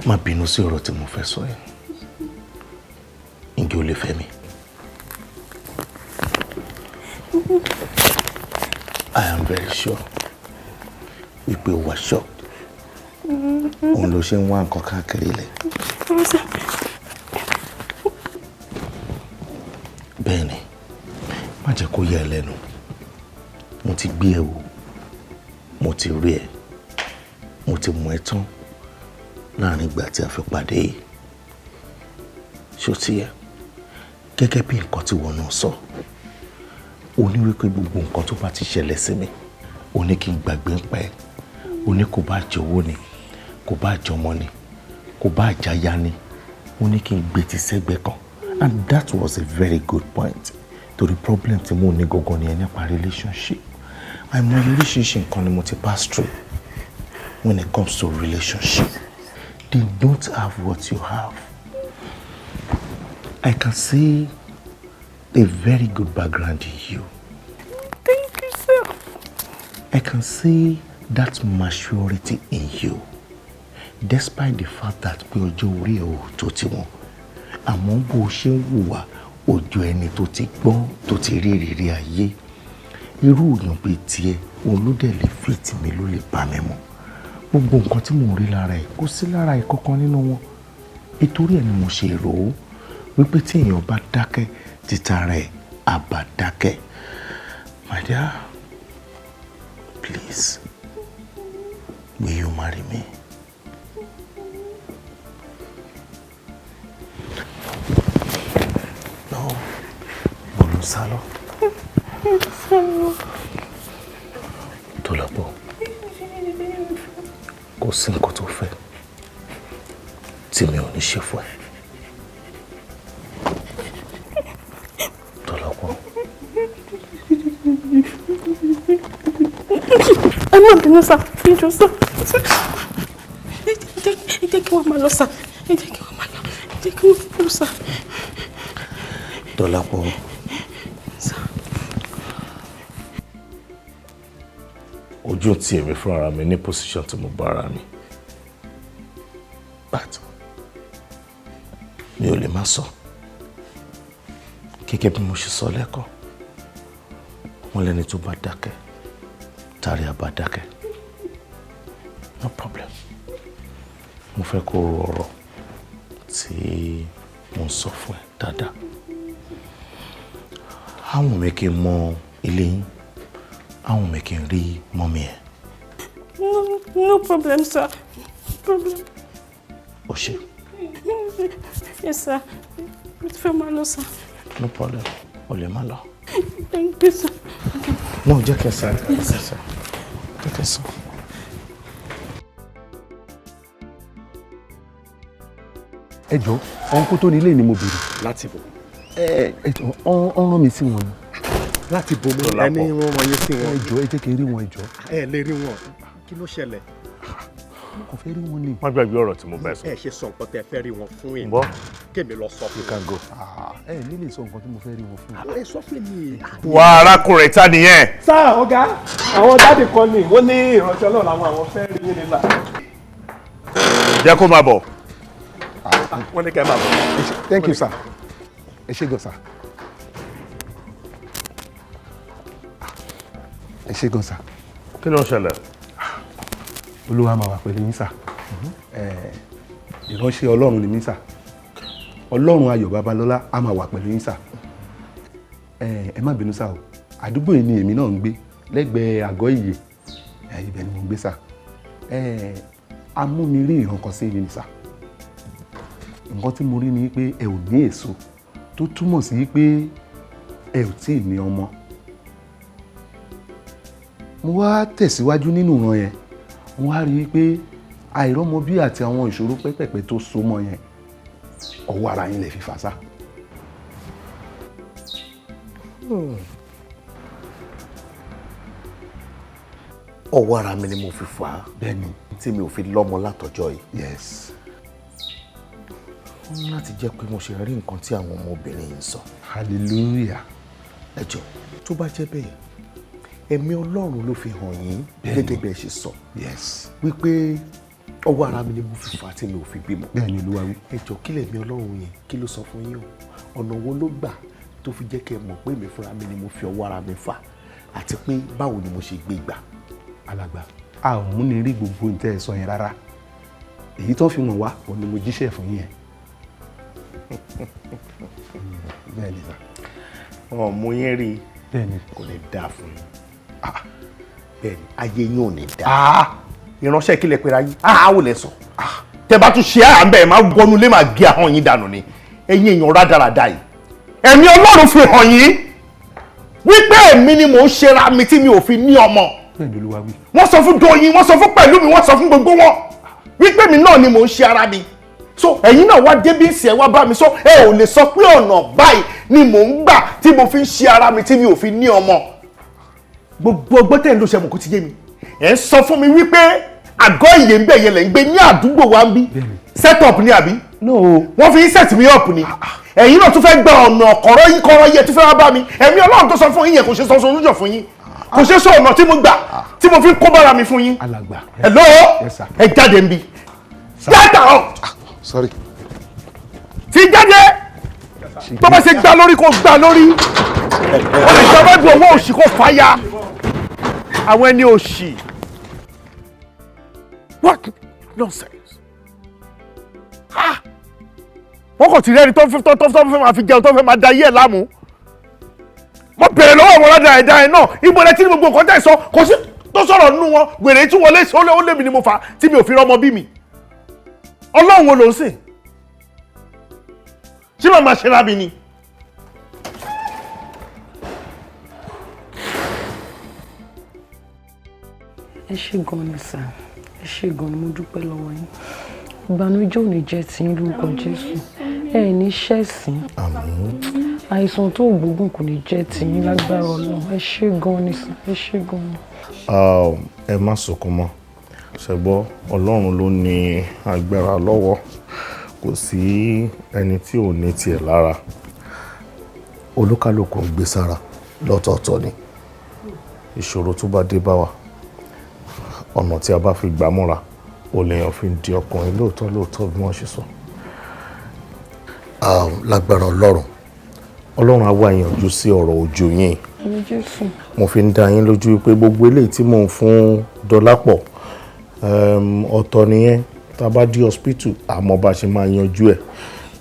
Speaker 14: Má bínú sí ọ̀rọ̀ tí mo fẹ́ sọ yẹn. Ǹjẹ́ o lè fẹ́ mi? I am very sure wípé o wà shocked. Òun ló ṣe ń wá nǹkan káàkiri ilẹ̀. Bẹ́ẹ̀ni, má jẹ́ kó yà ẹ́ lẹ́nu. Mo ti gbé ẹ wò, mo ti rí ẹ, mo ti mọ̀ ẹ́ tán láàrin ìgbà tí a fi pàdé yìí. Ṣó ti yẹ? Gẹ́gẹ́ bí nǹkan tí wọ́n náà sọ. O ní wípé gbogbo nǹkan tó bá ti ṣẹlẹ̀ sí mi, o ní kí n gbàgbé ń pa ẹ́. O ní kò bá jẹ owó ni, kò bá jọmọ ni, kò bá jáyá ni, o ní kí n gbé ti sẹ́gbẹ́ kan. And that was a very good point. Torí problem tí mo ní gangan ni ẹ nípa relationship. Àìmọye oríṣiríṣi nǹkan ni mo ti pass through when it comes to relationship. They don't have what you have. I can see a very good background in you.
Speaker 16: Thank you, sir.
Speaker 14: I can see that maturity in you. Despite the fact that pé ọjọ́ orí ẹ ò tó tiwọn, àmọ́ bó ṣe ń hùwà ojú ẹni tó ti gbọ́n tó ti rí ìrírí ayé. Irú èèyàn bíi tiẹ̀ olódẹ̀ lè fit mi ló lè bá mi mu. Gbogbo nǹkan tí mò ń rí lára ẹ̀ kò sí lára ẹ̀ kankan nínú wọn. Nítorí ẹ̀ ni mo ṣe rò ó wípé tí èèyàn bá dákẹ́ títa rẹ̀ á bá dákẹ́. My dear, please, will you marry me? No, Bolusalo. Dọ́lápọ̀, kò sí nǹkan tó fẹ́ tí mi ò ní ṣe fún ẹ. Dọ́lápọ̀.
Speaker 2: Ẹ má bínú sá, ìjọ sá. Ẹ jẹ́ kí wọ́n máa lọ sá. Ẹ jẹ́ kí wọ́n máa lọ. Ẹ jẹ́ kí wọ́n máa lọ sá.
Speaker 14: Dọ́lápọ̀. Ojú tí èmi fún ara mi ní position tí mo bá ara mi. But mi ò lè má sọ. Gẹ́gẹ́ bí mo ṣe sọ lẹ́kọ̀ọ́, wọ́n lẹ́ni tó bá dákẹ́, tàrí àbá dákẹ́. No problem. Mo fẹ́ kó ro ọ̀rọ̀ tí mo ń sọ fún ẹ dáadáa. Àwọn mi kì í mọ ilé yín, àwọn mi kì í rí mọ́mí ẹ.
Speaker 2: No problem, sir. No problem.
Speaker 14: O ṣé.
Speaker 2: Yes, sir. Mo ti fẹ́ máa lọ, sir.
Speaker 14: No problem. O lè má lọ.
Speaker 2: Thank you, sir.
Speaker 14: No, jẹ́ kí ẹ sáré. Jẹ́ kí ẹ sọ.
Speaker 11: Ẹ jọ̀ọ́, ọ̀nkú tó ní ilé ni mo béèrè.
Speaker 9: Láti bò.
Speaker 11: Ẹ jọ̀ọ́, ọ̀n rán mi sí wọn ni.
Speaker 9: Láti bò mí ẹni wọ́n wọ̀nyí sí wọn.
Speaker 11: Ẹ jọ̀ọ́, ẹ jẹ́ kí n rí wọn, ẹ jọ̀ọ́.
Speaker 9: Ẹ lè rí wọn. Kí ló ṣẹlẹ̀?
Speaker 11: Mo kàn fẹ́ rí wọn ni.
Speaker 14: Má gbàgbé ọ̀rọ̀ tí mo bá sọ.
Speaker 9: Ẹ ṣe sọ nǹkan tẹ́ fẹ́ rí wọn fún yín.
Speaker 14: Bọ́.
Speaker 9: Kémi lọ sọ fún
Speaker 14: You can go.
Speaker 11: Ẹ ní lè sọ nǹkan tí mo fẹ́ rí wọn fún.
Speaker 9: Ẹ sọ fún mi.
Speaker 14: Wà arákùnrin ta nìyẹn.
Speaker 13: Sá ọ̀gá, àwọn dáàdì kan ní wọ́n ní ìránṣẹ́ Ọlọ́run àwọn fẹ́ rí yín nílà.
Speaker 14: Jẹ́ kó máa bọ̀.
Speaker 9: Wọ́n ní kẹ́ máa bọ̀.
Speaker 11: Thank you, sir. Ẹ ṣé gan, sir. Ẹ ṣé gan, sir.
Speaker 14: Kí ló ń ṣẹlẹ̀?
Speaker 11: Olúwa máa wà pẹ̀lú yín, sir. Ìránṣẹ́ Ọlọ́run ni mí, sir. Ọlọ́run Ayọ̀ Babalọ́lá á máa wà pẹ̀lú yín, sir. Ẹ má bínú, sir o. Àdúgbò yìí ni èmi náà ń gbé lẹ́gbẹ̀ẹ́ àgọ́ ìyè. Ibẹ̀ ni mo ń gbé, sir. Amúmirí ìran kan sí mi ni, sir. Nǹkan tí mo rí ni pé ẹ ò ní èso tó túmọ̀ sí pé ẹ ò tí ì ní ọmọ. Mo wá tẹ̀síwájú nínú ìran yẹn, mo wá rí i pé àìrọ́mọbí àti àwọn ìṣòro pẹ́pẹ̀pẹ́ tó so mọ́ yẹn ọwọ́ ara yín lè fi fà sá.
Speaker 14: Ọwọ́ ara mi ni mo fi fà á.
Speaker 11: Bẹ́ẹ̀ni.
Speaker 14: Tí mi ò fi lọ́mọ látọjọ́ yìí.
Speaker 11: Yes.
Speaker 14: Ó ní láti jẹ́ pé mo ṣe rí nǹkan tí àwọn ọmọbìnrin yìí ń sọ.
Speaker 11: Hallelujah.
Speaker 14: Ẹ jọ̀ọ́, tó bá jẹ́ bẹ́ẹ̀, ẹ̀mí Ọlọ́run ló fi hàn yín gẹ́gẹ́ bí ẹ ṣe sọ.
Speaker 11: Yes.
Speaker 14: Wípé ọwọ́ ara mi ni mo fi fà á tí mi ò fi bímọ.
Speaker 11: Bẹ́ẹ̀ni Olúwa wí.
Speaker 14: Ẹ jọ̀ọ́, kí lẹ̀mí Ọlọ́run yẹn kí ló sọ fún yín o? Ọ̀nà wo ló gbà tó fi jẹ́ kẹ́ ẹ mọ̀ pé èmi fúnra mi ni mo fi ọwọ́ ara mi fà àti pé báwo ni mo ṣe gbé gbà?
Speaker 11: Alàgbà, a ò múni rí gbogbo nǹtẹ́ ẹ sọ yẹn rárá. Èyí tó fi wọ̀n wá òun ni mo jíṣẹ́ fún yín. Bẹ́ẹ̀ni sà.
Speaker 14: Wọn mú yín rí.
Speaker 11: Bẹ́ẹ̀ni.
Speaker 14: Kò lè dáa fún yín. Bẹ́ẹ̀ni, ayé yín ò ní dáa. Ìránṣẹ́ kí lẹ pera yín? Ò lẹ sọ. Tẹ bá tún ṣe àmbẹ ẹ máa gbọnú lé máa gé ahọ́n yín dànù ni. Ẹ̀yin èèyàn rádaràda yìí. Ẹ̀mí Ọlọ́run fi hàn yín wípé èmi ni mò ń ṣera mi tí mi ò fi ní ọmọ.
Speaker 11: Bẹ́ẹ̀ni Olúwa wí.
Speaker 14: Wọ́n sọ fún Doyin, wọ́n sọ fún Pẹ̀lúmi, wọ́n sọ fún gbogbo wọn wípé mi náà ni mò ń ṣe ara mi. So ẹ̀yin náà wá débí ìsìn ẹ̀ wá bá mi sọ ẹ ò lè sọ pé ọ̀nà báyìí ni mò ń gbà tí mo fi ń ṣe ara mi tí mi ò fi ní ọmọ. Gbogbo ọgbọ́n tẹ̀ ń lò ṣe mọ̀ kó ti yé mi. Ẹ̀ ń sọ fún mi wípé àgọ́ ìyè ń bẹ̀ yẹn lẹ̀ ń gbé ní àdúgbò wa ń bí. Set up ni àbí?
Speaker 11: No.
Speaker 14: Wọ́n fi set me up ni. Ẹ̀yin náà tún fẹ́ gba ọ̀nà kọ̀rọ̀ yẹ tún fẹ́ wá bá mi. Ẹ̀mí Ọlọ́run tó sọ fún yín yẹn kò ṣe sọ solution fún yín. Kò ṣe sọ ọ̀nà tí mo gbà tí mo fi ń kó bára mi fún yín.
Speaker 11: Alàgbà.
Speaker 14: Hello? Ẹ jáde ń bí. Get out!
Speaker 11: Sorry.
Speaker 14: Ti jáde! Tó bá ṣe gbá lórí kó gbá lórí. Ó lè jẹ́ bẹ́ẹ̀ owó òṣì kó fàyà. Àwọn ẹni òṣì. What nonsense? Wọ́n kò tí rẹ́ni tó fẹ́ máa fi jẹun tó fẹ́ máa da ayé ẹ̀ láàmú. Mo bẹ̀rẹ̀ lọ́wọ́ àwọn ọ̀làdà ẹ̀dá ẹ̀ náà. Ibo lẹ tí ní gbogbo nǹkan tẹ̀ sọ kò sí tó sọ̀rọ̀ nínú wọn. Wèrè tí wọlé sí ó lé mi ni mo fà tí mi ò fi rọ́mọ bí mi. Ọlọ́run wo ló ń sìn? Ṣé màá máa ṣe rábì ni?
Speaker 21: ẹ ṣé gan ni sà, ẹ ṣé gan ni mo dúpẹ́ lọ́wọ́ yín. Ìbànújẹ́ ò ní jẹ́ ti yín lórúkọ Jésù. Ẹ ní ṣẹ̀sín.
Speaker 14: Àmín.
Speaker 21: Àìsàn tó gbógun kò ní jẹ́ ti yín lágbára Ọlọ́run. Ẹ ṣé gan ni sà, ẹ ṣé gan ni.
Speaker 14: Ẹ má sunkún mọ́. Ṣẹ̀gbọ́ Ọlọ́run ló ní agbára lọ́wọ́. Kò sí ẹni tí ò ní tiẹ̀ lára. Olúkálùkù ń gbé sára lọ́tọ̀ọ̀tọ̀ ni. Ìṣòro tó bá dé bá wa, ọ̀nà tí a bá fi gbà mọ́ra, ó lèèyàn fi ń di ọkùnrin lóòótọ́ bí wọ́n ṣe sọ. Lágbára Ọlọ́run á wá yanjú sí ọ̀rọ̀ ojú yín. Mo fi ń dá yín lójú pé gbogbo eléyìí tí mò ń fún Dọlápọ̀ ọ̀tọ̀ nìyẹn. Tá bá di hospital àmọ́ bá ṣe máa yanjú ẹ̀.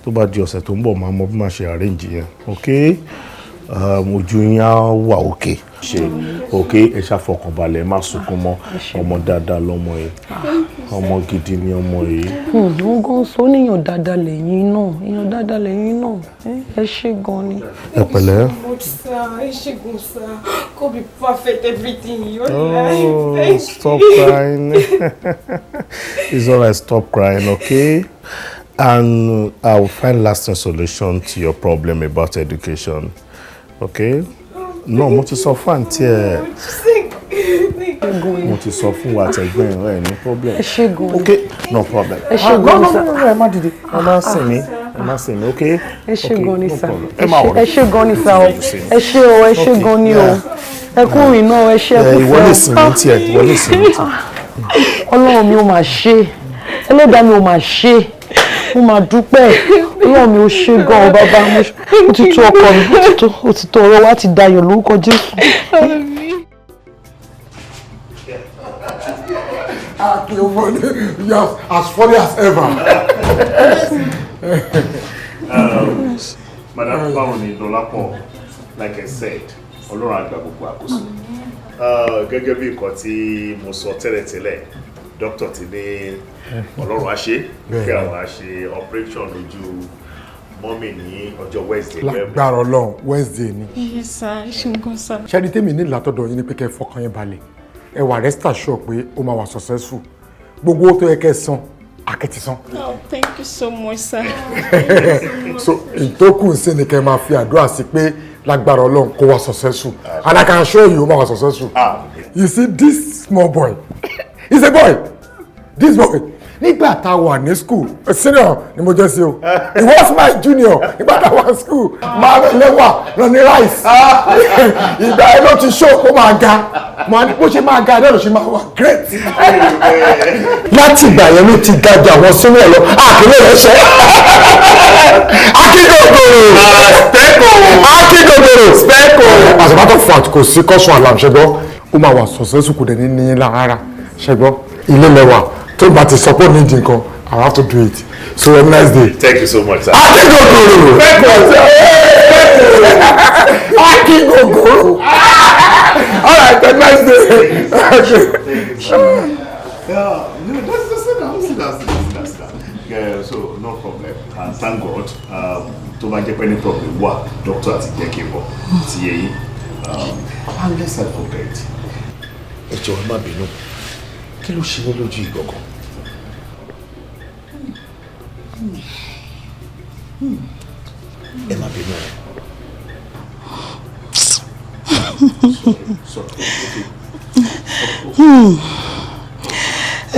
Speaker 14: Tó bá di ọ̀sẹ̀ tó ń bọ̀ máa mọ bí máa ṣe arrange yẹn. Okay? Ojú yín á wà okay. Ṣe okay, ẹ ṣàfọkànbalẹ̀, má sunkún mọ́. Ọmọ dáadáa lọ́mọ yìí. Ọmọ gidi ni ọmọ yìí.
Speaker 21: Wọ́n gan sọ níyàn dáadáa lẹ́yìn náà. Èèyàn dáadáa lẹ́yìn náà. Ẹ ṣé gan ni.
Speaker 14: Ẹ pẹ̀lẹ́.
Speaker 5: Ẹ ṣé gan sir. God be perfect everything in your
Speaker 14: Oh,
Speaker 5: life.
Speaker 14: stop crying. It's alright, stop crying, okay? And I will find lasting solution to your problem about education. Okay? No, mo ti sọ fún àǹtí ẹ. Mo ti sọ fún wa àtẹ̀gbọ́n ẹ ní problem.
Speaker 21: Ẹ ṣé gan.
Speaker 14: Okay, no problem.
Speaker 21: Ẹ ṣé gan sir.
Speaker 14: No, ẹ má dìde. Ẹ má sìn mí. Ẹ má sìn mí, okay?
Speaker 21: Ẹ ṣé gan ni sir.
Speaker 14: Ẹ má wọlé.
Speaker 21: Ẹ ṣé gan ni sir. Ẹ ṣé o, ẹ ṣé gan ni o. Ẹ kú ìná, ẹ ṣé ẹ kú fẹ́.
Speaker 14: Ìwọ lè sìn mí tiẹ̀, ìwọ lè sìn mí tiẹ̀.
Speaker 21: Ọlọ́run mi ò máa ṣe. Ẹlẹ́dàá mi ò máa ṣe. Mo máa dúpẹ́. Ọlọ́run mi ò ṣe gan o bàbá. Mo ti tó ọkọ mi. Ó ti tó ọ̀rọ̀ wa ti dayọ̀ lórúkọ Jésù.
Speaker 22: Yes, as funny as ever.
Speaker 14: Madam báwo ni Dọlápọ̀, like I said, Ọlọ́run á gba gbogbo àkóso. Gẹ́gẹ́ bí nǹkan tí mo sọ tẹ́lẹ̀tẹ́lẹ̀, dókítà ti ní Ọlọ́run á ṣe kí àwọn á ṣe operation lójú mọ́mì ní ọjọ́ Wednesday.
Speaker 22: Lágbára Ọlọ́run, Wednesday ni.
Speaker 5: Yes sir, ẹ ṣé gan sir.
Speaker 22: Ṣẹ́ni tèmi ní látọ̀dọ̀ yín ni pé kẹ́ ẹ fọkàn yín balẹ̀. Ẹ wà rest assured pé ó máa wà successful. Gbogbo owó tó yẹ kẹ́ ẹ san, àkẹ́tì san.
Speaker 5: Oh, thank you so much sir.
Speaker 22: So ìtókù sí ni kẹ́ ẹ máa fi àdúrà sí pé lágbára Ọlọ́run kó wà successful. And I can assure you ó máa wà successful. You see this small boy, he's a boy. This boy, nígbà tá a wà ní school, senior ni mo jẹ́ sí o. He was my junior. Nígbà tá a wà ní school, máa lẹ́wà lọ ní rice. Ìgbà ẹ ló ti show kó máa ga. Bó ṣe máa ga ẹ ló ṣe máa wà great. Láti ìgbà yẹn ló ti ga jù àwọn senior lọ. Àkìlẹ̀ rẹ̀ ṣe. Akíndòdòrò. Spẹ́kò. As a matter of fact, kò sí caution alarm ṣẹ́gbọ́. Ó máa wà successful kò dẹ̀ ní ní lára ṣẹ́gbọ́. Ilé lẹ́wà. Tó bá ti support ní nǹkan, I have to do it. So have a nice day.
Speaker 14: Thank you so much, sir.
Speaker 22: Akíndòdòrò. Akíndòdòrò. All right, have a nice day.
Speaker 14: Yeah, no, that's sit down. Yeah, so no problem. And thank God. Tó bá jẹ́ pé ní problem wà, doctor àti jẹ́ kí n bọ̀ ti yẹ yín. And let's not forget. Ẹ jọ̀ọ́ má bínú. Kí ló ṣe ní lójú ìgbọ̀ngàn? Ẹ má bínú ẹ.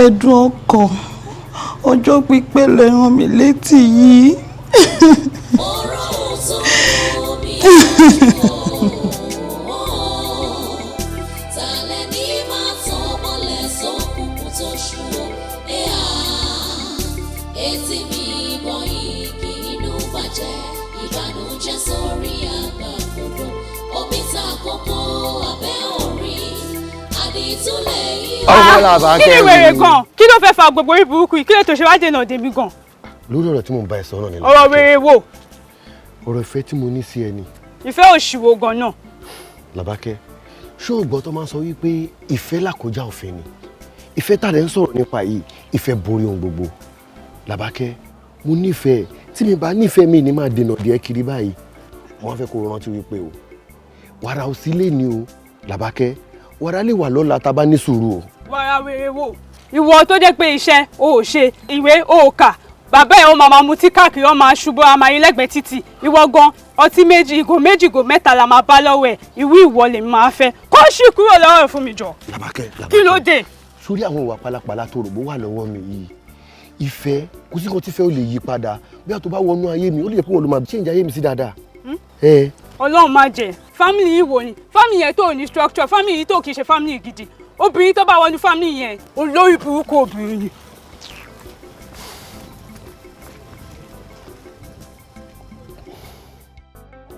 Speaker 23: Ẹ̀dùn ọkàn ọjọ́ pípẹ́ lẹ rán mi létí yìí.
Speaker 2: Kí ni wèrè gan? Kí ló fẹ́ fa gbogbo orí burúkú yìí? Kí ló tó ṣe wá dènà débi gan?
Speaker 10: Lórí ọ̀rọ̀ tí mo ń bá ẹ sọ náà ni.
Speaker 2: Ọ̀rọ̀ wèrè wo?
Speaker 10: Ọ̀rọ̀ ìfẹ́ tí mo ní sí ẹ ni.
Speaker 2: Ìfẹ́ òṣìwò gan náà.
Speaker 10: Làbákẹ́, ṣé o gbọ́ tó máa ń sọ wípé ìfẹ́ làkójá òfin ni? Ìfẹ́ tàdé ń sọ̀rọ̀ nípa yìí, ìfẹ́ borí ohun gbogbo. Làbákẹ́, mo nífẹ̀ẹ́, tí mi bá nífẹ̀ẹ́ mi ní máa dènà díẹ̀ kiri báyìí. Wọ́n fẹ́ kó rántí wípé o, wàrà ò sí lé ní o, Làbákẹ́, wàrà lè wà lọ́la tá a bá ní sùúrù o.
Speaker 2: Wàrà
Speaker 1: ara wèrè wò. Ìwọ tó jẹ́ pé iṣẹ́ o ò ṣe, ìwé o ò kà. Bàbá ẹ̀ ó máa mutí káàkiri, ó máa ṣubú, a máa rí lẹ́gbẹ̀ẹ́ títì. Ìwọ gan ọtí méjì, ìgò mẹ́ta la máa bá lọ́wọ́ ẹ̀. Ìwọ lèmi máa fẹ́. Kó ṣì kúrò lọ́wọ́ ẹ̀ fún mi jọ. Kí ló dé?
Speaker 10: Sórí àwọn ìwà pálapàla tó rò bó wà lọ́wọ́ mi yìí. Ìfẹ́ kò sí kan tí fẹ́ ó lè yí padà. Bí a tó bá wọnú ayé mi, ó lè pé wọ́n ló máa change ayé mi sí dáadáa.
Speaker 1: Ọlọ́run má jẹ́. Family yìí wo ni? Family yẹn tó ní structure, family yìí tó kì í ṣe family gidi. Obìnrin tó bá wọnú family yẹn, olórí burúkú obìnrin ni.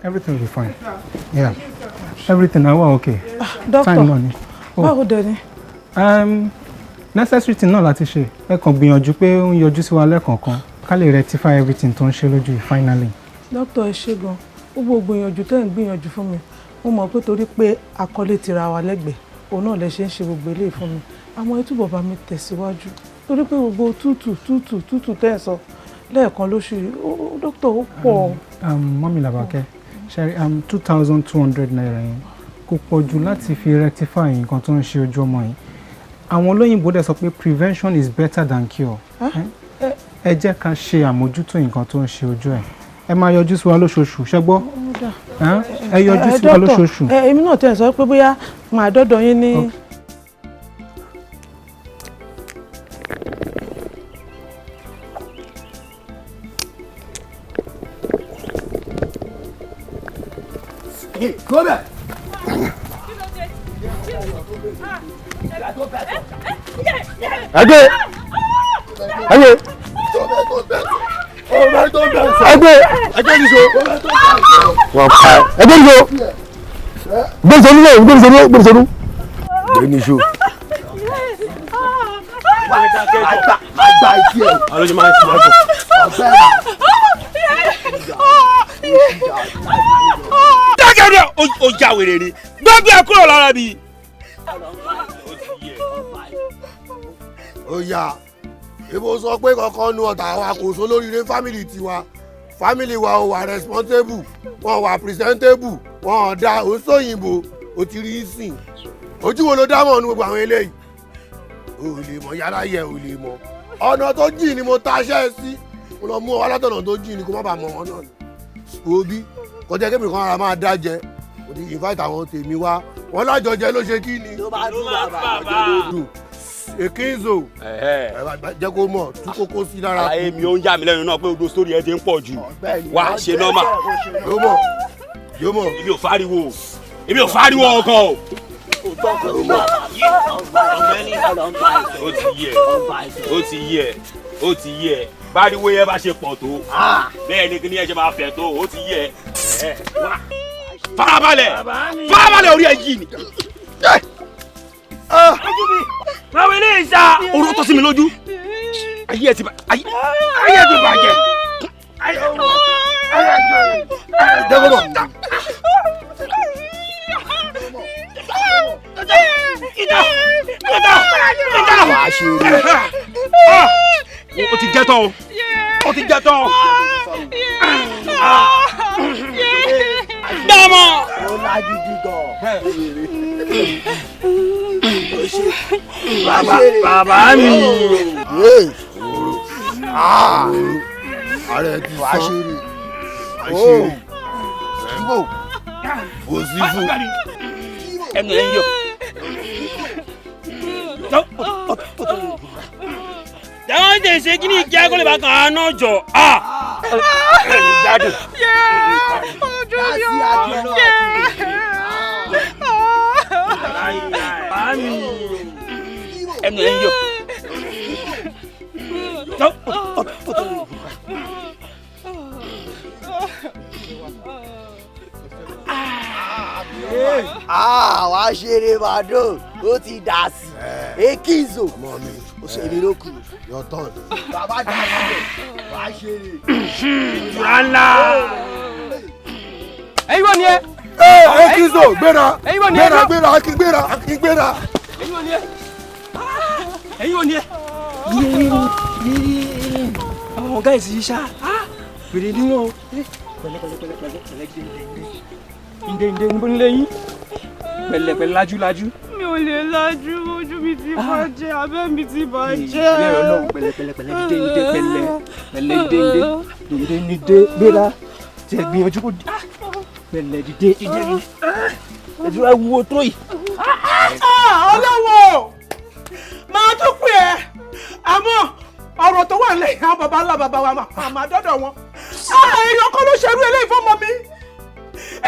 Speaker 6: Everything will be fine. Yeah. Everything now okay.
Speaker 23: Doctor,
Speaker 6: time money.
Speaker 23: Báwo dẹ̀ ni?
Speaker 6: Necessary thing náà láti ṣe. Ẹ kàn gbìyànjú pé ó ń yọjú sí wa lẹ́ẹ̀kọ̀ọ̀kan. Ká lè rectify everything tó ń ṣe lójú yìí finally.
Speaker 23: Doctor, ẹ ṣé gan. Gbogbo gbìyànjú tẹ́ ń gbìyànjú fún mi. Mo mọ̀ pé torí pé àkọlé ti ra wa lẹ́gbẹ̀ẹ́. Òun náà lẹ ṣe ń ṣe gbogbo eléyìí fún mi. Àmọ́ ẹ túbọ̀ bá mi tẹ̀síwájú. Torí pé gbogbo tútù tẹ́ ẹ sọ lẹ́ẹ̀kan lóṣù yìí. Doctor, ó pọ̀.
Speaker 6: Mọ́mí Làbákẹ́, ṣẹ́rí 2,200 naira yẹn kò pọ̀ jù láti fi rectify nǹkan tó ń ṣe ojú ọmọ yìí. Àwọn olóyìnbó dẹ̀ sọ pé prevention is better than cure. Ẹ jẹ́ ká ṣe àmójútó nǹkan tó ń ṣe ojú ẹ̀. Ẹ máa yọjú sí wa lóṣooṣù, ṣé gbọ́? Ẹ yọjú sí wa lóṣooṣù.
Speaker 23: Èmi náà tẹ̀ sọ pé bóyá màá dọ́dọ̀ yín ní.
Speaker 10: Go back. Agbe. Niso. Wọ́n pa. Agbe Niso. Gbèsè nílò. Gbé Niso. Àgbà ìtì ẹ̀. Alójú máa ń ṣe ọ̀gbẹ́.
Speaker 17: Dákẹ́rẹ́ ó já wèrè ni. Gbọ́gbé ẹ kúrò lára mi.
Speaker 10: Ó yá. Ibo sọ pé kankan nu ọ̀tá wa kò sọ lóríire fámìlì tiwa. Fámìlì wa ò wà responsible, wọn wà presentable, wọn ò da òṣòyìnbó, ó ti rí sìn. Ojú wo ló dámọ̀ nu gbogbo àwọn eléyìí? O ò lè mọ̀, yàrá yẹ ò lè mọ̀. Ọ̀nà tó jìn ni mo taṣẹ́ sí. Mo lọ mú ọ látọ̀nà tó jìn ni kó má bàa mọ̀ wọn náà. Òbí kọjá kébì kan ara máa dájẹ. Mo ti invite àwọn tèmi wá. Wọ́n lájọjẹ ló ṣe kí ni? Ló máa dùn bàbá. Ọjọ́ ló dùn. Èkínzò. Jẹ́ kó mọ̀ tú kókó sí lára.
Speaker 17: Àlàyé mi ó ń yà mí lẹ́nu náà pé odò sórí ẹ̀ ti ń pọ̀ jù. Wà á ṣe nọ́mà.
Speaker 10: Yóò mọ̀.
Speaker 17: Èmi ò fáriwo. Èmi ò fáriwo ọkọ o. Ó ti yẹ. Báriwo yẹn bá ṣe pọ̀ tó. Bẹ́ẹ̀ ni kí ni ẹ ṣe máa fẹ̀ tó. Ó ti yẹ. Farabalẹ̀ orí ẹ̀ yìí ni. Báwo ilé ìṣá? Oró tó sí mi lójú. Ayé ẹ ti bàjẹ́. Dẹ́gbọ́n. Ìjà. Wàá ṣe orí. O ti jẹ́ tán o. Dámọ̀.
Speaker 10: Ó lájú dídọ̀.
Speaker 17: Bàbá mi.
Speaker 10: Ààrẹ ti sọ. Àṣírí. Síbò. Kò sí fún.
Speaker 17: Ẹnu ẹ̀ ń yọ. Jẹ́wọ́n tẹ̀ ṣe kí ni ìjà kó lè bá kàn án náà jọ. Ẹni gbádùn. Ẹnu ẹ̀ ń yọ.
Speaker 8: Wàá ṣeré màdó ó ti dà sí Èkínzò ó ṣe èmi ló kù. Bàbá dà sílẹ̀ wàá ṣeré.
Speaker 17: Rànlá.
Speaker 1: Ẹ̀yin wọ́n ni ẹ.
Speaker 10: Èkínzò gbéra.
Speaker 1: Ẹ̀yin wọ́n ni ẹ.
Speaker 10: Gbéra.
Speaker 1: Ẹ̀yin wọ́n ni ẹ. Ẹ̀yin wọ́n ni ẹ.
Speaker 24: Àwọn ọ̀gá ìsìn ṣá pèrè ní wọn o. Pẹ̀lẹ́pẹ̀lẹ́ ǹdẹ̀ níbo nílé yín. pẹ̀lẹ́ lájú.
Speaker 1: Mi ò lè lajú, ojú mi ti bàjẹ́, abẹ́ mi ti bàjẹ́.
Speaker 24: Bẹ́ẹ̀ Ọlọ́run pẹ̀lẹ́ dìde gbéra tí ẹ gbìyànjú kó pẹ̀lẹ́ dìde. Ẹ̀dùn ẹ̀wù tó yìí.
Speaker 17: Ọlọ́wọ́ máa tún pè ẹ́ àmọ́ ọ̀rọ̀ tó wà lẹ́yìn àwọn baba ńlá baba wa máa dọ́dọ̀ wọn. Èèyàn kan ló ṣerú eléyìí fọ́mọ mi.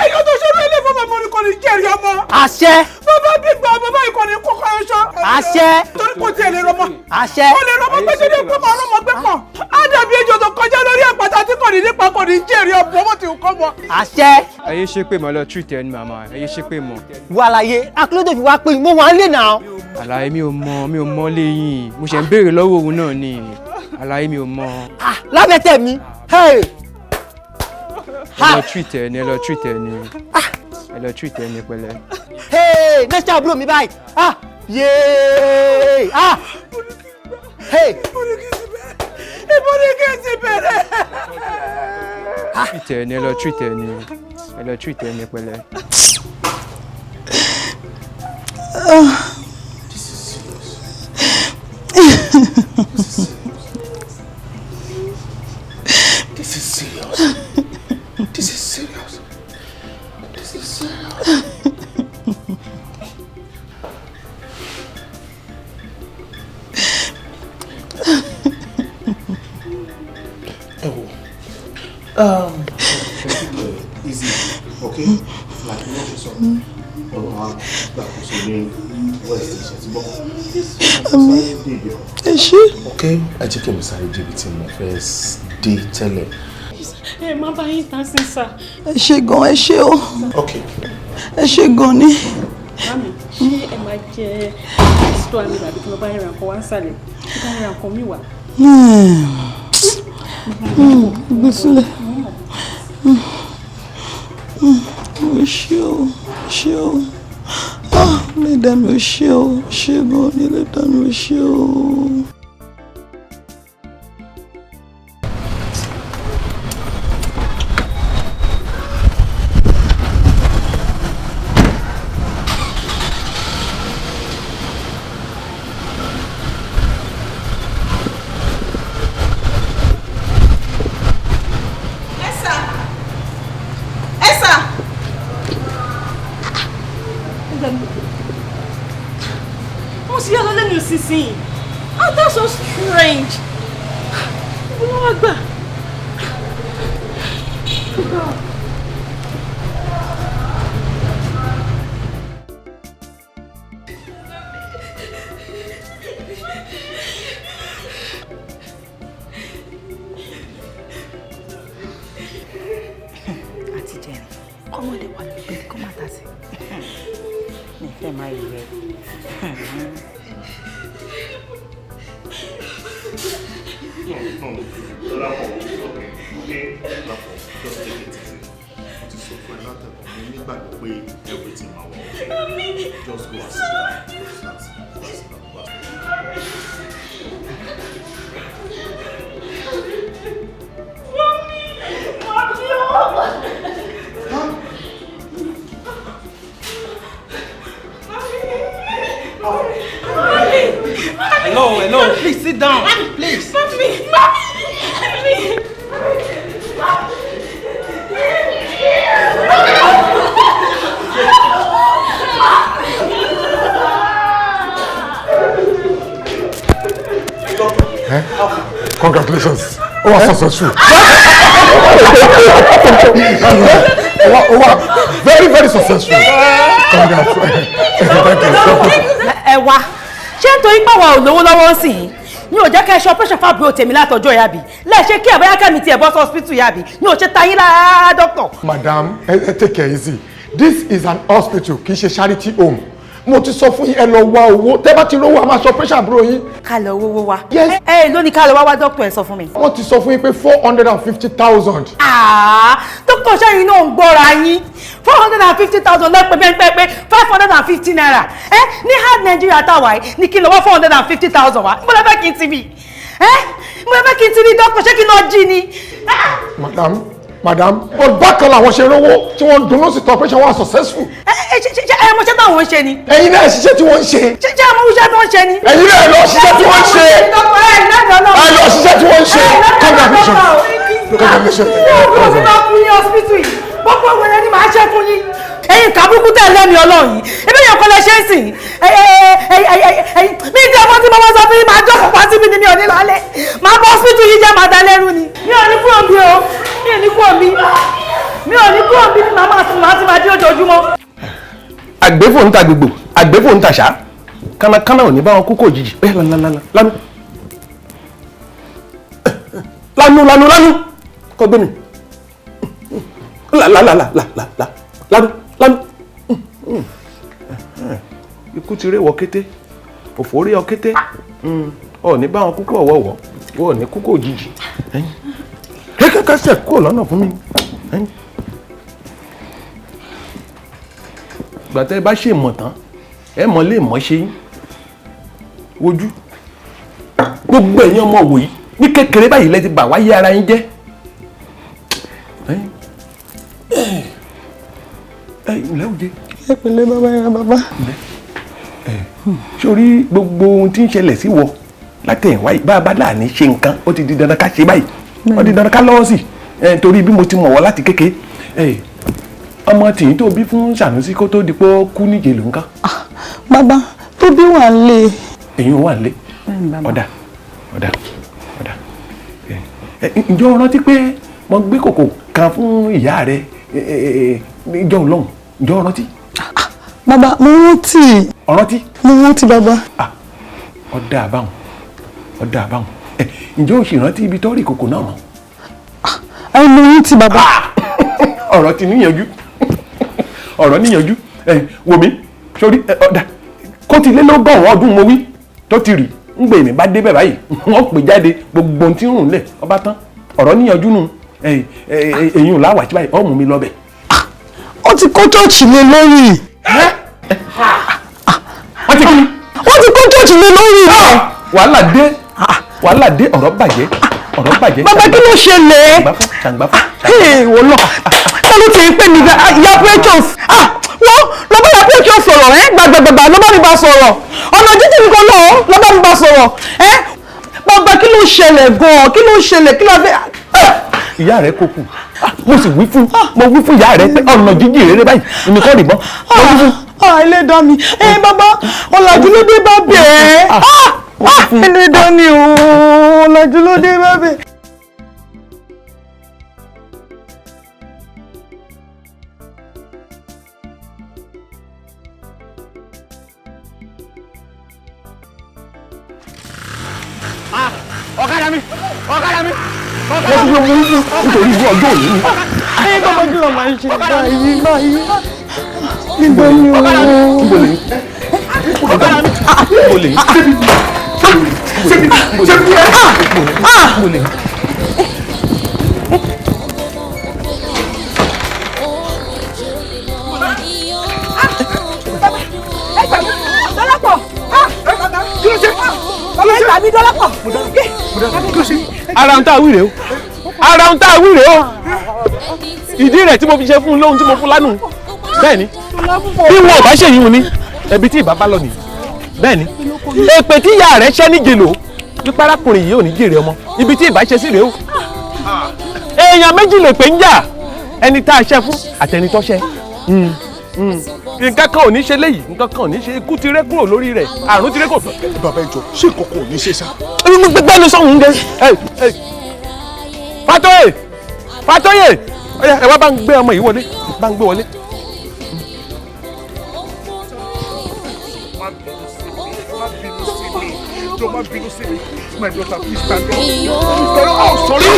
Speaker 17: Èèyàn tó ṣerú eléyìí fọ́mọ mi ni kò ní jẹ́rìí ọmọ.
Speaker 7: Àṣẹ.
Speaker 17: Bàbá gbígbà bàbá yìí kò ní kókó ẹṣọ.
Speaker 7: Àṣẹ.
Speaker 17: Torí kò tiẹ̀ lè rọmọ.
Speaker 7: Àṣẹ.
Speaker 17: Kò lè rọmọ pé tí ní kó máa rọmọ gbé pọ̀. Á dàbí ejò tó kọjá lórí àpáta tí kò ní nípa kò ní jẹ́rìí ọmọ ọmọ tí kò mọ.
Speaker 7: Àṣẹ.
Speaker 24: Ẹyẹ ṣe pé mo lọ treat ẹni màmá ẹyẹ ṣe pé mo.
Speaker 7: Wà àlàyé akílódé fi wá pé mo wà ń lè nà.
Speaker 24: Àlàyé mi ò mọ lẹ́yìn mo ṣe ń béèrè lọ́wọ́ òun náà ni àlàyé mi ò mọ.
Speaker 7: Lábẹ́tẹ̀ mi.
Speaker 24: Ẹ lọ treat ẹni ẹ lọ treat ẹni pẹ̀lẹ́.
Speaker 7: Next àbúrò mi báyìí. Yéé.
Speaker 17: Ibo ni kí n ti bẹ̀rẹ̀?
Speaker 24: Treat ẹni ẹ lọ treat ẹni pẹ̀lẹ́.
Speaker 14: This is serious. This is serious. This is serious. Easy, okay? Like you know, so okay, ẹ jẹ́ kí n sáré débi tí mo fẹ́ dé tẹ́lẹ̀.
Speaker 1: Ẹ má bá yín tán sí sà.
Speaker 21: Ẹ ṣé gan, ẹ ṣé o.
Speaker 14: Okay.
Speaker 21: Ẹ ṣé gan ni.
Speaker 1: Mami, ṣé ẹ máa jẹ ìsítọ́ àmì àbí kí ló bá yín ra nǹkan wá ń sàlẹ̀? Kí bá yín ra nǹkan mi wá?
Speaker 21: Gbé sílẹ̀. O ṣé o, ṣé o. Lè dá mi o ṣé o, ṣé gan ni lè dá mi o ṣé o.
Speaker 1: Oh, that's so strange.
Speaker 7: Àti jẹrin, kọ́mọdé wà lórí bẹ́ẹ̀ kọ́ máa tà sí. Mi fẹ́ máa yẹ.
Speaker 14: Everything okay? Just go and sit down.
Speaker 24: Hello, please sit down. Please.
Speaker 1: Mommy.
Speaker 22: Congratulations. Oh, successful. Very, very successful. Congrats. Thank you.
Speaker 3: Ẹ wá, ṣé nítorí pé àwa ò lówó lọ́wọ́ sí i ní ò jẹ́ ká ṣe operation fún àbúrò tèmi látọjọ́ yàbí lẹ́ẹ̀ṣẹ́ kí àbáyá kẹ́mi tiẹ̀ bọ́ sí hospital yàbí ní ò ṣe tayín lára doctor.
Speaker 22: Madam, take care easy. This is an hospital, kì í ṣe charity home. Mo ti sọ fún yín ẹ lọ wá owó tẹ́ bá ti rówó a máa sọ operation àbúrò yín.
Speaker 3: Ká lọ owó wá.
Speaker 22: Yes.
Speaker 3: Lónìí ká lọ wá doctor ẹ sọ fún mi.
Speaker 22: Wọ́n ti sọ fún yín pé 450,000.
Speaker 3: Doctor ṣẹ́yìn náà ń gbọ́ra yín 450,000 lẹ́pẹ́ pẹ́pẹ́ 550 naira. Ní hard Nigeria táwa yìí ní kí n lọ wá 450,000 wá. Mo lọ fẹ́ kí n ti bì. Mo lọ fẹ́ kí n ti rí doctor ṣé kí n lọ jí ni.
Speaker 22: Madam, madam but bákan làwọn ṣe rówó tí wọ́n dùn lọ́sì tó operation wà successful.
Speaker 3: ẹ mọ̀ ṣé táwọn ń ṣe ni.
Speaker 22: ẹ̀yin náà ṣiṣẹ́ tí wọ́n ń ṣe.
Speaker 3: ṣé àmọ́ iṣẹ́ tó ń ṣe ni.
Speaker 22: ẹ̀yin náà lọ ṣiṣẹ́ tí wọ́n ń ṣe. ẹ lọ ṣiṣẹ́ tí wọ́n ń ṣe. congratulations.
Speaker 3: congratulations. yóò fi máa kú ní hospital yìí gbogbo wẹrẹ ni màá ṣe fún yín. ẹ̀yin kàbúkú tẹ̀ lẹ́mi ọlọ́run yìí ebi yẹn kọ́ lẹ ṣe é sìn. mi ìdí ọmọ tí mo máa sọ fún yín máa jókòó pa síbi ni mi ò ní lálẹ́ máa bọ́ hospital yìí jẹ́ máa da lẹ́rù ni. mi ò ní kúrò bí o mi ò ní kúrò bí ni màá sùn máa ti máa dé ojoojúmọ́.
Speaker 24: àgbẹ̀fọ̀ ń ta gbogbo àgbẹ̀fọ̀ ń ta ṣá kánákáná ò ní bá wọn kú kò jìjì bẹ́ẹ̀ lánú kọ́ gbé mi lánú ikú ti rí wọ kété òfò rí ọ kété ọ ní bá wọn kú kò ọ̀wọ̀ọ̀wọ̀ wọ́n ní kú kò jìjì kẹ́kẹ́kẹ́sẹ̀ kúrò lọ́nà fún mi. gbàtẹ́ bá ṣe mọ̀ tán ẹ mọ̀ lè mọ̀ ṣe yín wojú gbogbo ẹ̀yin ọmọ wòyí ní kékeré báyìí lẹ ti bà wáyé ara yín jẹ́ ìlẹ́ òde.
Speaker 21: ẹ pẹ̀lẹ́ bàbá yẹn bàbá.
Speaker 24: sórí gbogbo ohun tí ń ṣẹlẹ̀ sí wọ látẹ̀yìnwá yìí bá a bá láàánú ṣe nǹkan ó ti di dandan ká ṣe báyìí ó di dandan ká lọ́wọ́ sí torí bí mo ti mọ̀ wọ́ láti kékeré ọmọ tìyín tó bí fún Sànúsí kó tó di pé ó kú níje ló ń ká.
Speaker 21: bàbá tó bí wà ń lé.
Speaker 24: èyí wà ń lé ọ̀dà ǹjọ́ o rántí pé mo gbé kòkò kan fún ìyá rẹ níjọ́ ọlọ́run ǹjọ́ o rántí.
Speaker 21: bàbá mo rántí.
Speaker 24: ọ̀rántí.
Speaker 21: mo rántí bàbá.
Speaker 24: ọ̀dà àbáwọn ǹjẹ́ o sì rántí ibi tó rí kòkò náà mọ́.
Speaker 21: ẹ mo rántí bàbá.
Speaker 24: ọ̀rọ̀ ti níyànjú wò mí sórí ọ̀dà kó ti lé lọ́gọ́rùn-ún ọdún mo wí tó ti rì ń gbé mi bá débẹ̀ báyìí wọ́n pè jáde gbogbo ohun tí ń rùn lẹ̀ ọba tán ọ̀rọ̀ níyànjú nù èyí ò láwàá sí báyìí ọ̀mù mi lọ bẹ̀.
Speaker 21: ó ti kó chọ́ọ̀chì lé lórí.
Speaker 24: wọ́n ti kí ni.
Speaker 21: wọ́n ti kó chọ́ọ̀chì lé lórí rẹ̀.
Speaker 24: wàhálà dé ọ̀rọ̀ bàjẹ́.
Speaker 21: bàbá kí ló ṣẹlẹ̀.
Speaker 24: ṣàǹgbáfọ́.
Speaker 21: wọ́n lọ ta ló ti ń pè mí ya precious wọ́n lọ bá ya precious sọ̀rọ̀ gbàgbàgbà ló bá mi bá sọ̀rọ̀ ọ̀nà jíjìn nìkan náà ló bá mi bá sọ̀rọ̀ bàbá kí ló ṣẹlẹ̀ gan-an kí ló ṣẹlẹ̀ kí ló fẹ́.
Speaker 24: ìyá rẹ kò kù mo sì wí fún ìyá rẹ pé ọ̀nà jíjìn rere báyìí nìkan nìbọn mo wí fún.
Speaker 21: ẹlẹ́dàá mi bàbá ọ̀làjú ló dé bá bẹ̀ẹ́ ẹlẹ́dàá ni ọ̀làjú ló dé bá bẹ̀ẹ́.
Speaker 17: ọ̀kadà mi.
Speaker 24: wọ́n ti gbé mú nítorí ìwọ ọjọ́ òní ni.
Speaker 21: ayé bàbá kí ló máa ń ṣe báyìí. níbo ni o.
Speaker 24: níbo lè ara ń tá a wí rèé o ìdí rẹ̀ tí mo fi ṣe fún un lóhun tí mo fún lánàá bẹ́ẹ̀ ni bí wọn ò bá ṣe yìí ni ẹbí tí ìbá bá lọ nìyí bẹ́ẹ̀ ni èpè tí ìyá rẹ̀ ṣẹ́ ní gèlò wípé arákùnrin yìí ò ní jèrè ọmọ ibi tí ìbá ṣe sí rèé o èèyàn méjì lè pè ń jà ẹni tá a ṣe fún àtẹni tó ṣe nǹkan kan ò ní ṣe léyìí nǹkan kan ò ní ṣe ikú ti ré kúrò lórí rẹ̀ àrùn ti ré kúrò.
Speaker 22: bàbá ìjọ ṣé nǹkan kan ò ní ṣe sá.
Speaker 24: gbẹgbẹ ni sọhùn gẹ Fatoye ẹ wá bá ń gbé ọmọ yìí wọlé bá ń gbé wọlé.
Speaker 22: Má bínú sí mi. My daughter, please stand up. Oh, sorry.